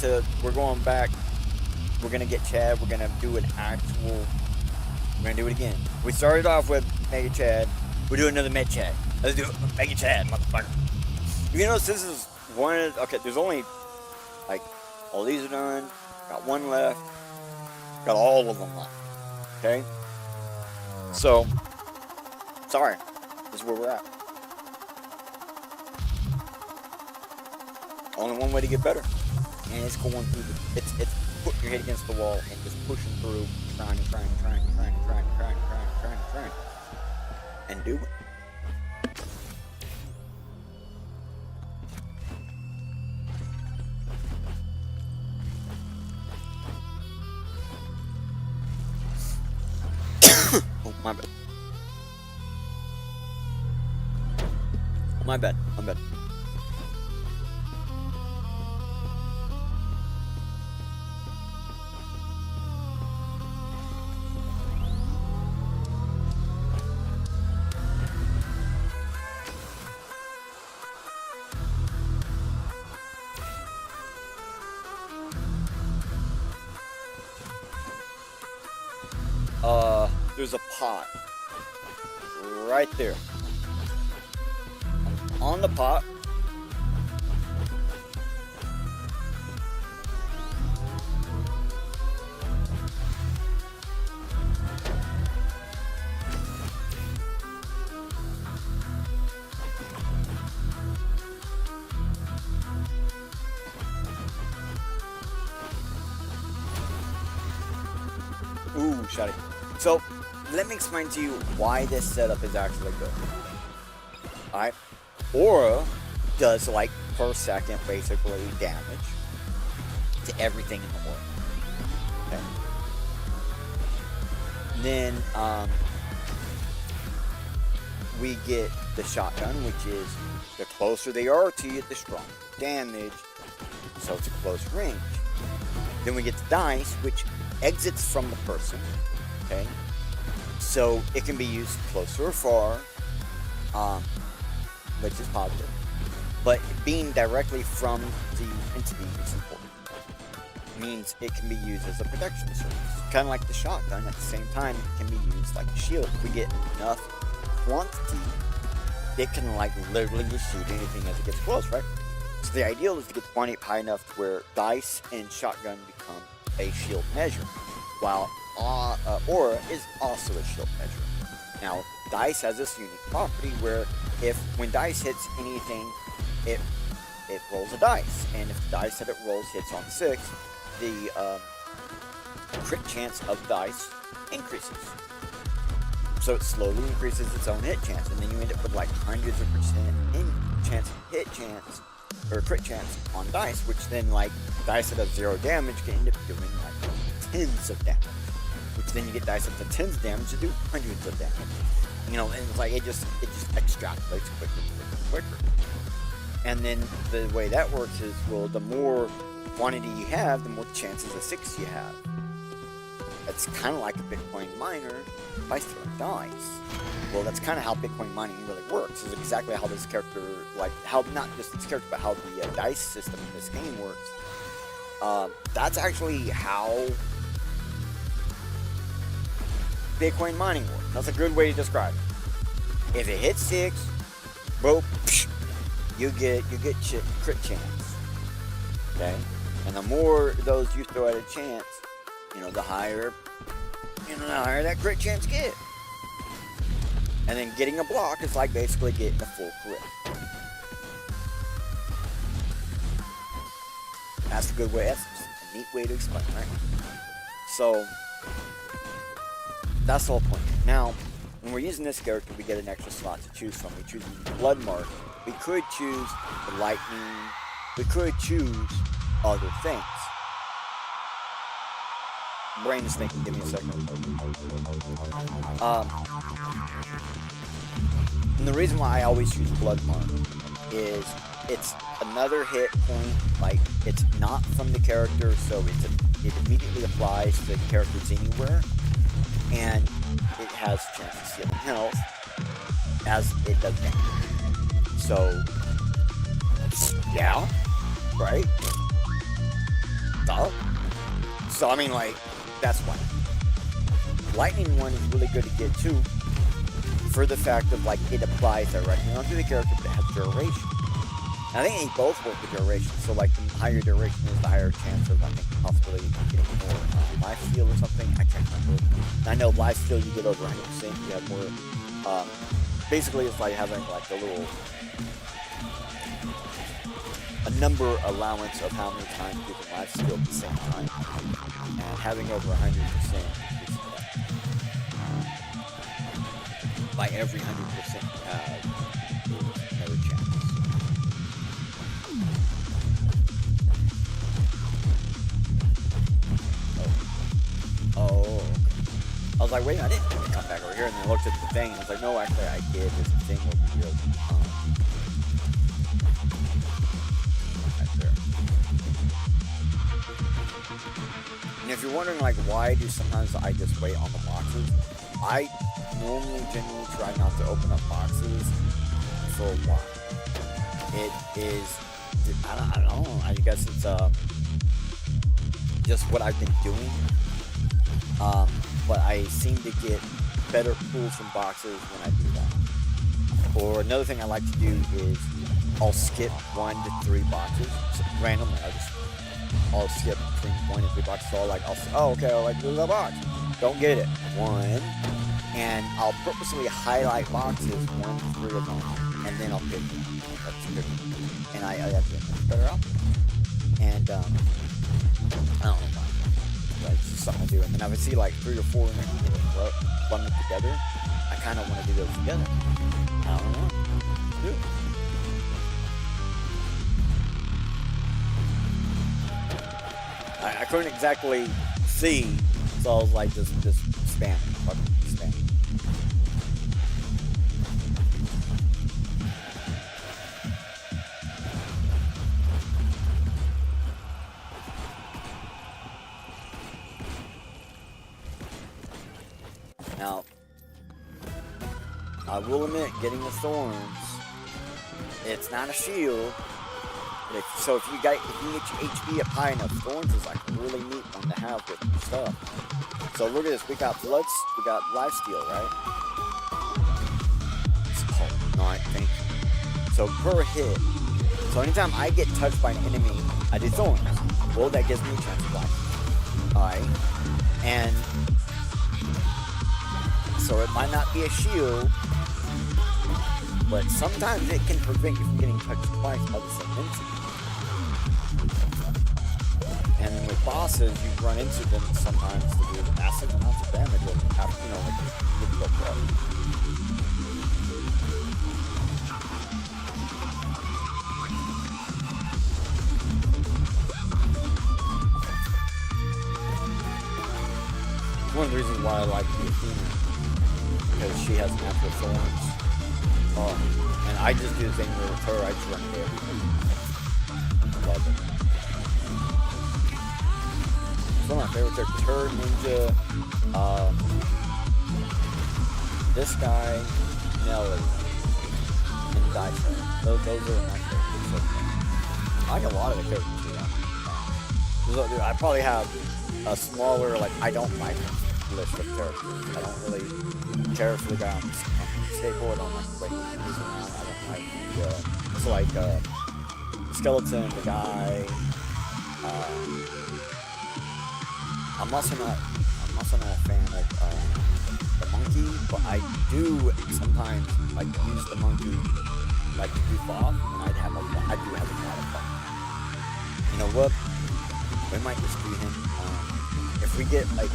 We're gonna get Chad. We're gonna do an actual. We're gonna do it again. We started off with Mega Chad. We'll do another Med Chad. Let's do it with Mega Chad, motherfucker. You notice this is one. Okay, there's only like all these are done. Got one left. Got all of them left. Okay. So, sorry. This is where we're at. Only one way to get better, and it's going through it's putting your head against the wall and just pushing through, trying, and do it. Oh, my bad. My bad. There's a pot right there. On the pot, Ooh, shot it. So, let me explain to you why this setup is actually good. Alright? Aura does like per second basically damage to everything in the world. Okay. Then we get the shotgun, which is the closer they are to you, the stronger damage. So it's a close range. Then we get the dice, which exits from the person. Okay. So it can be used closer or far, which is positive. But being directly from the entity is important. Means it can be used as a protection service. Kind of like the shotgun, at the same time, it can be used like a shield. If we get enough quantity, it can like literally just shoot anything as it gets close, right? So the ideal is to get the quantity high enough to where dice and shotgun become a shield measure, while aura is also a shield measure. Now, dice has this unique property where when dice hits anything, it rolls a dice, and if the dice that it rolls hits on 6, the crit chance of dice increases. So it slowly increases its own hit chance, and then you end up with like hundreds of percent hit chance or crit chance on dice, which then like dice that have 0 damage can end up doing like tens of damage, which then you get dice up to tens of damage to do hundreds of damage. You know, and it's like it just extrapolates quicker. And then the way that works is, well, the more quantity you have, the more chances of 6 you have. It's kind of like a Bitcoin miner by throwing dice. Well, that's kind of how Bitcoin mining really works. It's exactly how this character, like, how not just this character, but how the dice system in this game works. That's actually how Bitcoin mining works. That's a good way to describe it. If it hits 6, boop, you get crit chance. Okay? And the more those you throw at a chance, the higher that crit chance get. And then getting a block is like basically getting a full crit. That's a good way, that's a neat way to explain, right? So, that's the whole point. Now, when we're using this character, we get an extra slot to choose from. We choose the blood mark. We could choose the lightning. We could choose other things. Brain is thinking, give me a second. And the reason why I always choose blood mark is it's another hit point, like it's not from the character, so it immediately applies to characters anywhere, and it has a chance of stealing health as it does damage. So, yeah, right? Duh. So, I mean, like, that's why. Lightning one is really good to get too, for the fact of, like, it applies directly onto the character, but it has duration. Now, I think they both work with duration, so, like, the higher duration is the higher chance of, I think, the possibility of getting more life steal or something. I can't remember. I know life steal you get over 100%, you have more, basically it's like having, like, a number allowance of how many times you can life steal at the same time. And having over 100% is by every 100% you have another chance. Oh. I was like, wait, I didn't come back over here, and then I looked at the thing, and I was like, no, actually, I did. There's a thing over here. Right there. And if you're wondering, like, why do sometimes I just wait on the boxes, I normally genuinely try not to open up boxes for a while. It is, I don't know, I guess it's just what I've been doing. But I seem to get better pulls from boxes when I do that. Or another thing I like to do is I'll skip 1 to 3 boxes. So randomly, I'll skip between 1 and 3 boxes. So I'll do the box. Don't get it. 1. And I'll purposely highlight boxes, 1 to 3 of them, and then I'll pick them. And I have to get much better out. And, I don't know why. Like, it's just something to do. And then if I see like 3 or 4 in it bundled together, I kind of want to do those together. I don't know. Let's do it. I couldn't exactly see, so I was like, just spam it. Fucking spam it. Now, I will admit, getting the thorns, it's not a shield. So if you can get your HP up high enough, thorns is like a really neat one to have with your stuff. So look at this, we got bloods, we got lifesteal, right? Oh, no, thank you. So per hit, so anytime I get touched by an enemy, I do thorns. Well, that gives me a chance of life. Alright, and so it might not be a shield, but sometimes it can prevent you from getting touched twice by the same entity. And with bosses, you run into them sometimes to do massive amounts of damage or have, like really go pro. One of the reasons why I like the Athena, because she has natural thorns. And I just do the same with her, I just run into everything. I love it. Some of my favorite characters, her, Ninja, this guy, Nelly, and Dyson. Those are my favorites. I like a lot of the characters too. I probably have a smaller, I don't like list of characters. I don't really care for the guy on the skateboard. I don't like the way he moves around. I don't like the skeleton, the guy. I'm also not a fan of the monkey, but I do sometimes use the monkey to goof off, and I do have a lot of fun. You know what? We might just do him. If we get a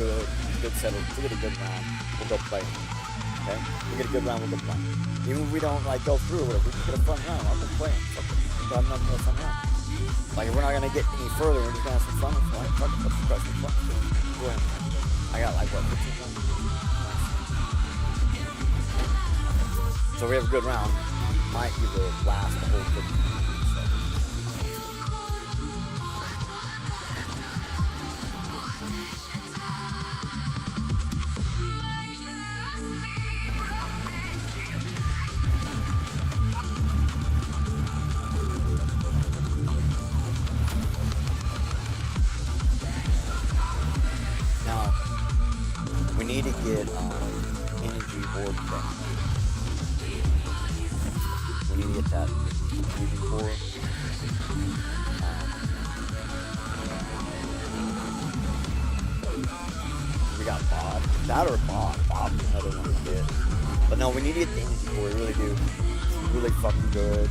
good set of, if we get a good round, we'll go play him. Okay? If we get a good round, we'll go play him. Even if we don't go through it, if we get a fun round, I'll go play him. But I'm not gonna fun round. If we're not gonna get any further, we're just gonna have some fun. Fuck it, let's try some fun. Go ahead. I got 15 rounds. So we have a good round. Might either last the whole 15 rounds. Need to get energy board thing. We need to get that energy board. We got Bob. That or Bob. Bob's another one to get. But no, we need to get the energy board. We really do. It's really fucking good.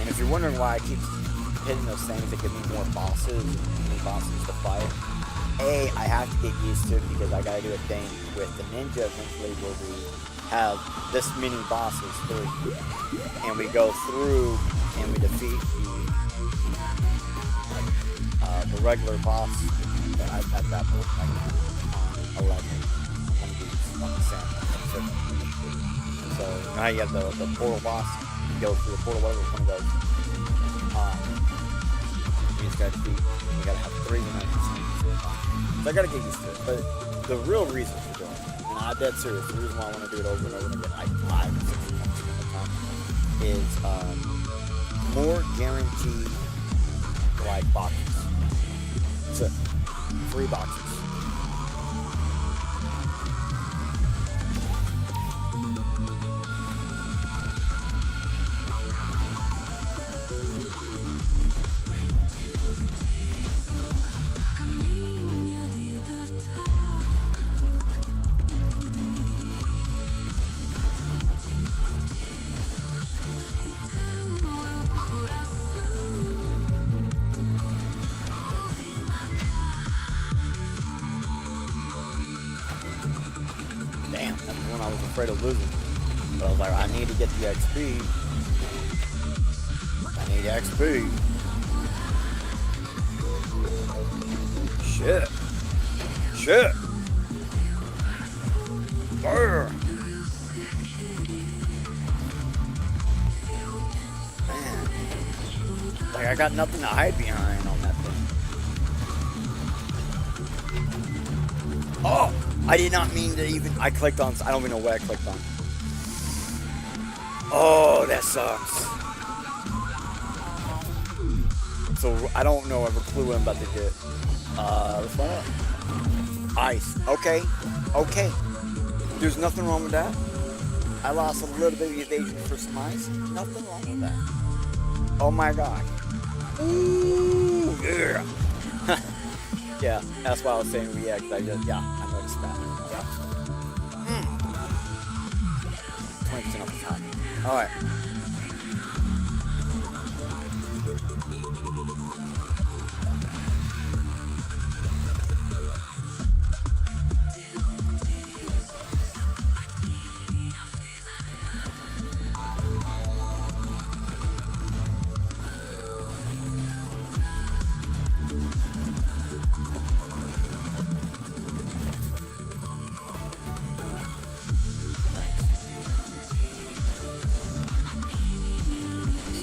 If you're wondering why I keep hitting those things that give me more bosses to fight, I have to get used to it because I gotta do a thing with the ninja eventually where we have this many bosses through, and we go through and we defeat the regular boss at that point, 11 on these on the sand. So now you have the portal boss. Go through the portal, whatever one of those. We just gotta defeat. We gotta have 3 united. So I gotta get used to it. But the real reason for doing it, and I'm dead serious, the reason why I want to do it over and over again, 5 or 6 months at a time, is more guaranteed like boxes. So, free boxes. Damn, that's the one I was afraid of losing. But I was like, I need to get the XP. I need XP. Shit. Shit. Brr. Man. Like, I got nothing to hide behind on that thing. Oh! I did not mean to even... I clicked on... I don't even know what I clicked on. Oh, that sucks. So, I don't know. I have a clue what I'm about to get. Let's find out. Ice. Okay. Okay. There's nothing wrong with that. I lost a little bit of evasion for some ice. Nothing wrong with that. Oh my god. Ooh, yeah. Yeah, that's why I was saying yeah, because I just... Yeah. That. Yeah. 20% off the top. Alright.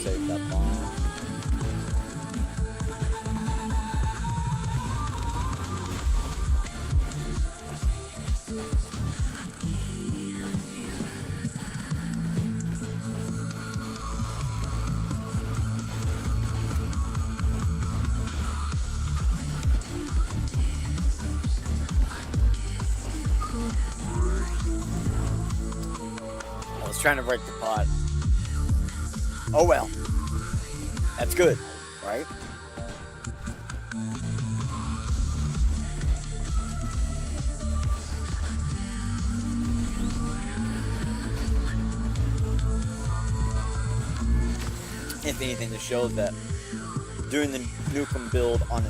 Save that bomb. I was trying to break the pot. Oh well. That's good, right? If anything, this shows that doing the Nukem build on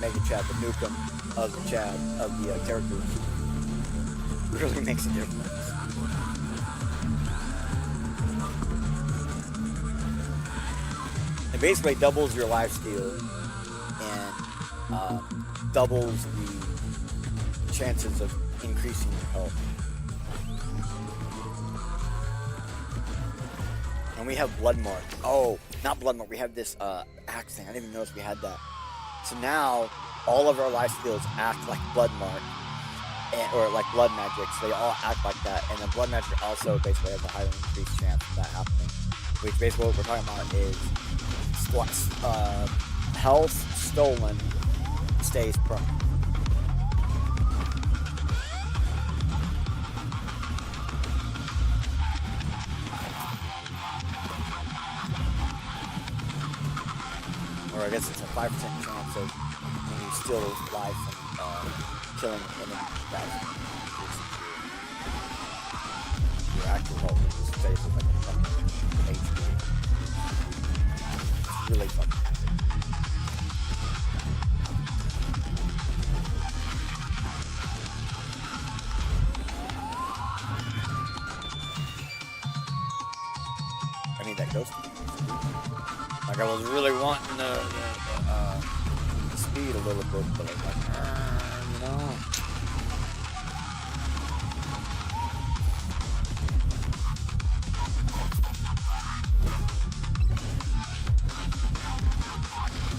Mega Chat, the Nukem of the chat of the characters, really makes a difference. It basically doubles your life steal and doubles the chances of increasing your health. And we have Blood Mark. Oh, not Blood Mark. We have this axe thing. I didn't even notice we had that. So now all of our life steals act like Blood Mark, or like Blood Magic. So they all act like that. And then Blood Magic also basically has a higher increased chance of that happening. Which basically what we're talking about is health stolen stays prone. Or I guess it's a 5% chance of when you steal those life from killing enemy guys. Your actual health just stays with like a fucking HP. Really fun. I need that ghost. Like I was really wanting the speed a little bit, but I was like, you know.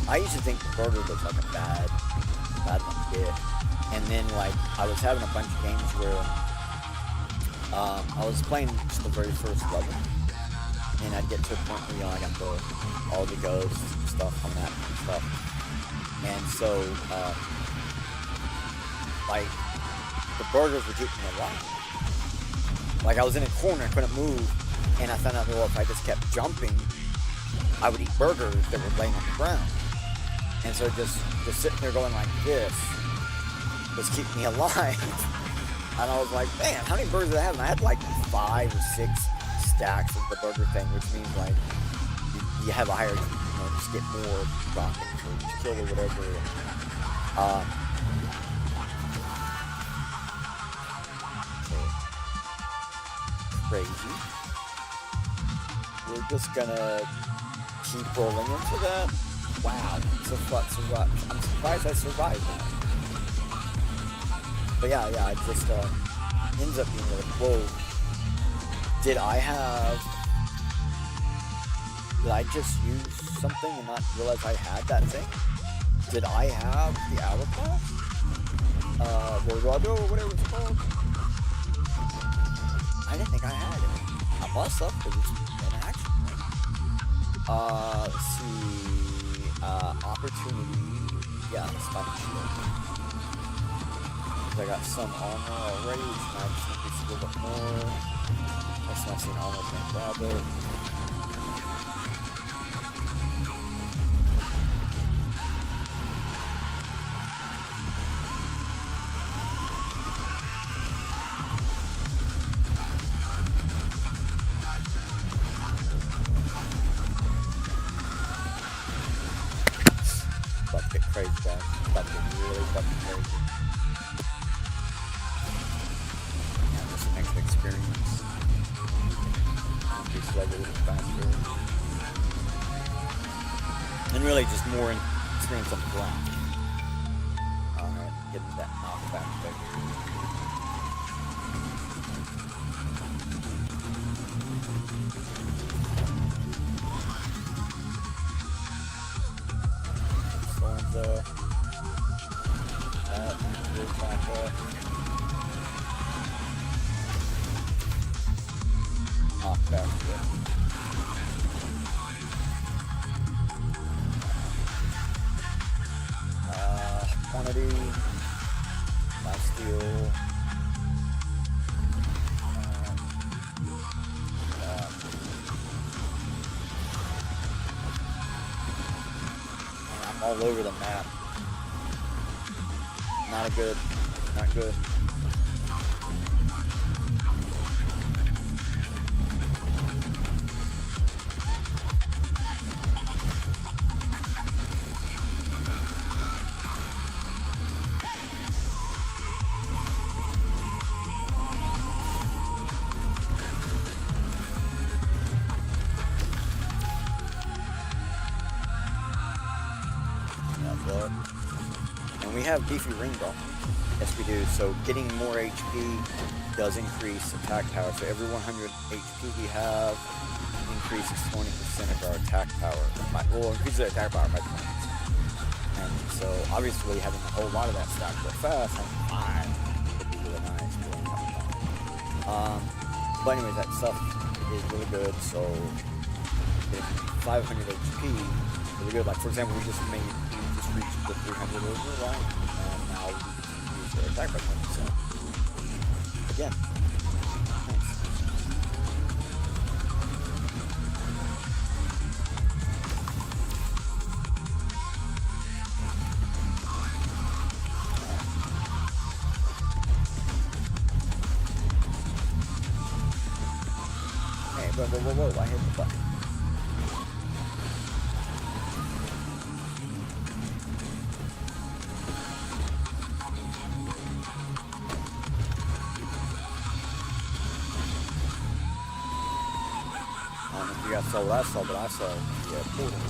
I used to think the burger was like a bad one to get. And then like I was having a bunch of games where I was playing just the very first level. and I'd get to a point where, you know, I got all the ghosts and stuff coming at me and stuff. And so, like, the burgers were keeping me alive. Like, I was in a corner, I couldn't move, and I found out, well, if I just kept jumping, I would eat burgers that were laying on the ground. And so just sitting there going like this was keeping me alive. And I was like, man, how many burgers did I have? And I had like 5 or 6 stacks of the burger thing, which means like you have a higher, you know, just get more droppings or each kill or whatever. So, crazy. We're just gonna keep rolling into that. Wow, I'm surprised I survived that. But yeah, it just ends up being like, whoa, did I just use something and not realize I had that thing? Did I have the hourglass? Rodado or whatever it's called? I didn't think I had it. I must have, because it's in action, right? Let's see. Opportunity. Yeah, stop shield. I got some armor already, which now just increase a little bit more. Next time I see an armor, can't grab it. About to get crazy, guys. About to get really fucking crazy. Yeah, just an extra experience. Increase level a little faster. And really just more experience on the ground. Alright, getting that knockback there. Quantity, lifesteal, I'm all over the map. Not good. And we have beefy ring ball. Yes, we do. So getting more HP does increase attack power. So every 100 HP we have increases 20% of our attack power. Well, increases our attack power by 20%. And so obviously having a whole lot of that stacked real fast, I would be really nice. But anyway, that stuff is really good. So getting 500 HP is really good. Like for example, we just reached the 300 over line, and now we can use their attack by 20%. Again, nice. Hey, whoa, I hit the button. You guys saw what I saw, but I saw the portal.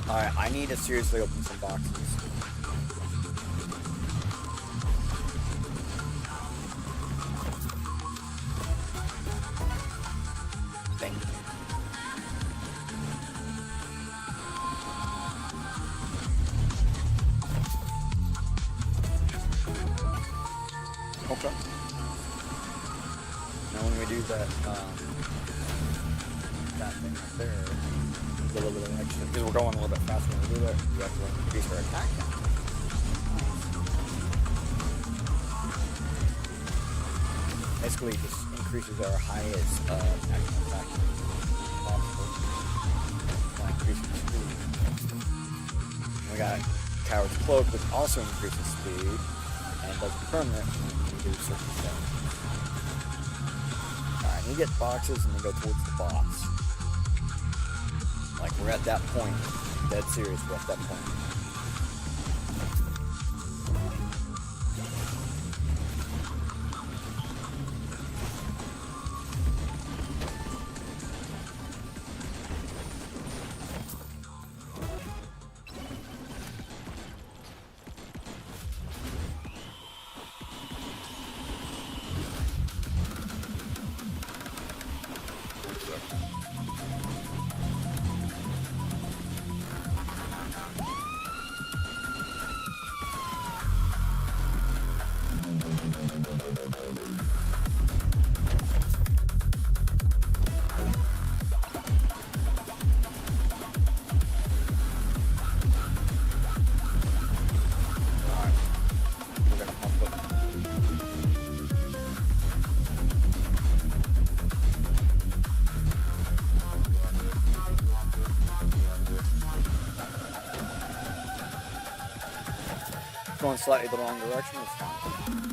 Alright, I need to seriously open some boxes. Thank you. Okay. Now when we do that, that thing right there, a little bit of extra, because we're going a little bit faster when we do that, we have to increase our attack count. Basically, just increases our highest action attack possible. Increases speed. We got Coward's Cloak, which also increases speed and does it permanent when you do certain stuff. Alright, you get boxes and then go towards the boss. Like, we're at that point. Dead serious, we're at that point. Going slightly the wrong direction, it's fine.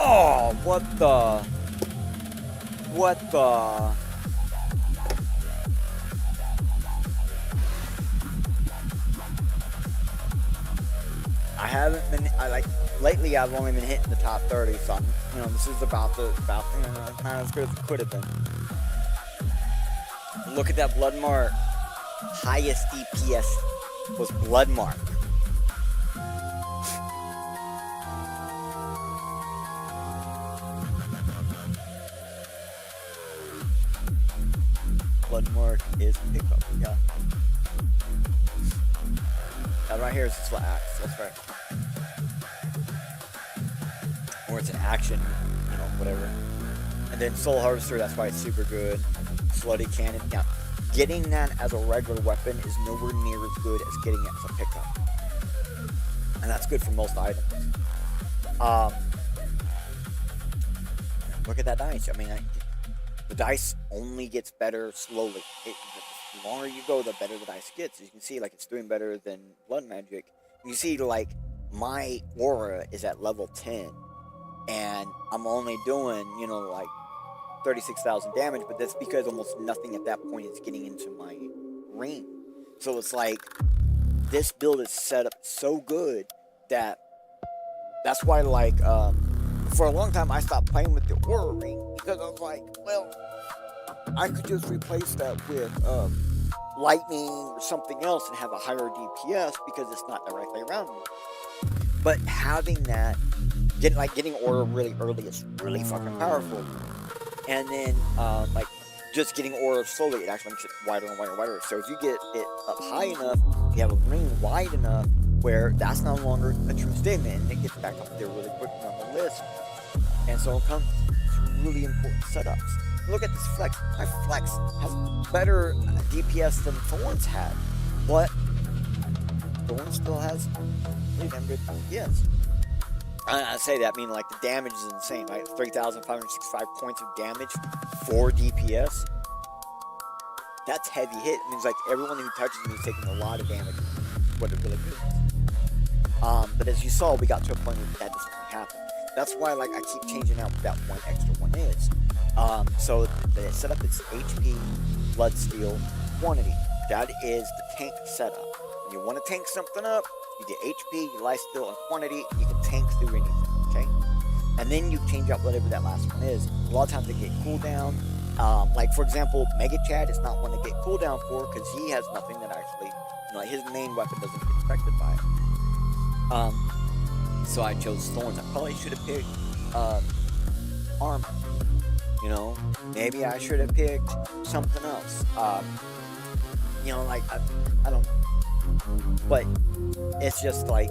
Oh, what the? What the? Lately I've only been hitting the top 30, so I'm, this is about not as good as it could have been. Look at that blood mark. Highest DPS was blood mark. Blood mark is pickup, yeah. That right here is a axe, that's right. Or it's an action, whatever. And then Soul Harvester, that's why it's super good. Slutty Cannon. Now, getting that as a regular weapon is nowhere near as good as getting it as a pickup. And that's good for most items. Look at that dice. I mean, the dice only gets better slowly. The longer you go, the better the dice gets. As you can see, it's doing better than Blood Magic. You see, my aura is at level 10. And I'm only doing, 36,000 damage, but that's because almost nothing at that point is getting into my ring. So it's this build is set up so good that that's why, for a long time I stopped playing with the aura ring, because I was well, I could just replace that with lightning or something else and have a higher DPS because it's not directly around me. But having that, getting aura really early is really fucking powerful. And then, like, just getting aura slowly, it actually makes it wider and wider and wider. So if you get it up high enough, you have a ring wide enough where that's no longer a true statement, and it gets back up there really quickly on the list. And so it comes to really important setups. Look at this flex. My flex has better DPS than Thorns had, but Thorns still has pretty damn good DPS. I say that, meaning like the damage is insane, right? 3,565 points of damage for DPS. That's heavy hit. It means like everyone who touches me is taking a lot of damage. What it really is. But as you saw, we got to a point where that doesn't really happen. That's why, like, I keep changing out what that one extra one is. So the setup is HP, Bloodsteel, Quantity. That is the tank setup. When you want to tank something up, you get HP, you Lifesteal, and Quantity, and you can tank through anything, okay? And then you change out whatever that last one is. A lot of times they get cooldown. Like, for example, Mega Chad is not one to get cooldown for because he has nothing that actually, you know, like his main weapon doesn't get affected by it. So I chose Thorns. I probably should have picked Armor. You know, maybe I should have picked something else. You know, like, I don't know. But it's just like,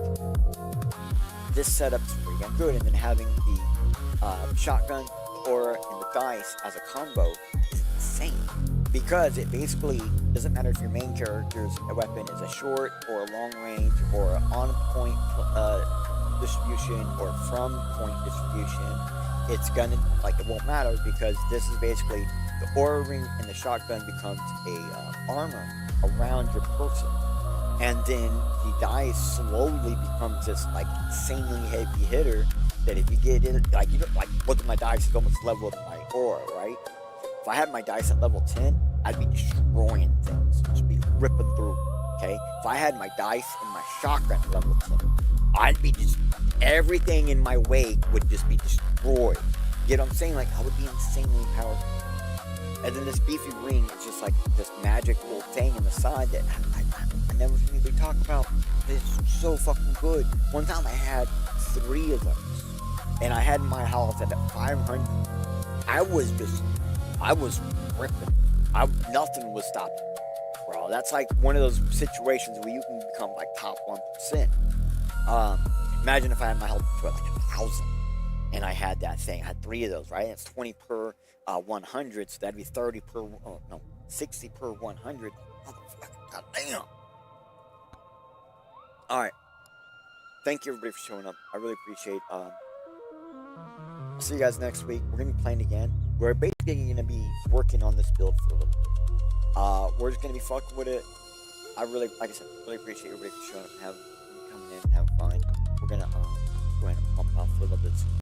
this setup's pretty damn good. And then having the shotgun, aura, and the dice as a combo is insane. Because it basically doesn't matter if your main character's weapon is a short or a long range or on point distribution or from point distribution. It's gonna, like, it won't matter because this is basically the aura ring and the shotgun becomes a armor around your person. And then the dice slowly becomes this, like, insanely heavy hitter that if you get in, like, you know, like, look at my dice, it's almost level with my aura, right? If I had my dice at level 10, I'd be destroying things, just be ripping through, okay? If I had my dice and my shotgun at level 10, I'd be just, everything in my way would just be destroyed. You know what I'm saying? Like, I would be insanely powerful. And then this beefy ring is just like this magical thing in the side that I never really talk about. It's so fucking good. One time I had 3 of those, and I had my health at 500. I was ripping. Nothing was stopping, bro. That's like one of those situations where you can become like top 1%. Imagine if I had my health to like 1,000, and I had that thing. I had 3 of those, right? It's 20 per 100, so that'd be 30 per. Oh no, 60 per 100. Motherfucker, goddamn. All right. Thank you everybody for showing up. I really appreciate. I'll see you guys next week. We're gonna be playing again. We're basically gonna be working on this build for a little bit. We're just gonna be fucking with it. I really, like I said, really appreciate everybody for showing up and coming in and having fun. We're gonna go ahead and pump off for a little bit.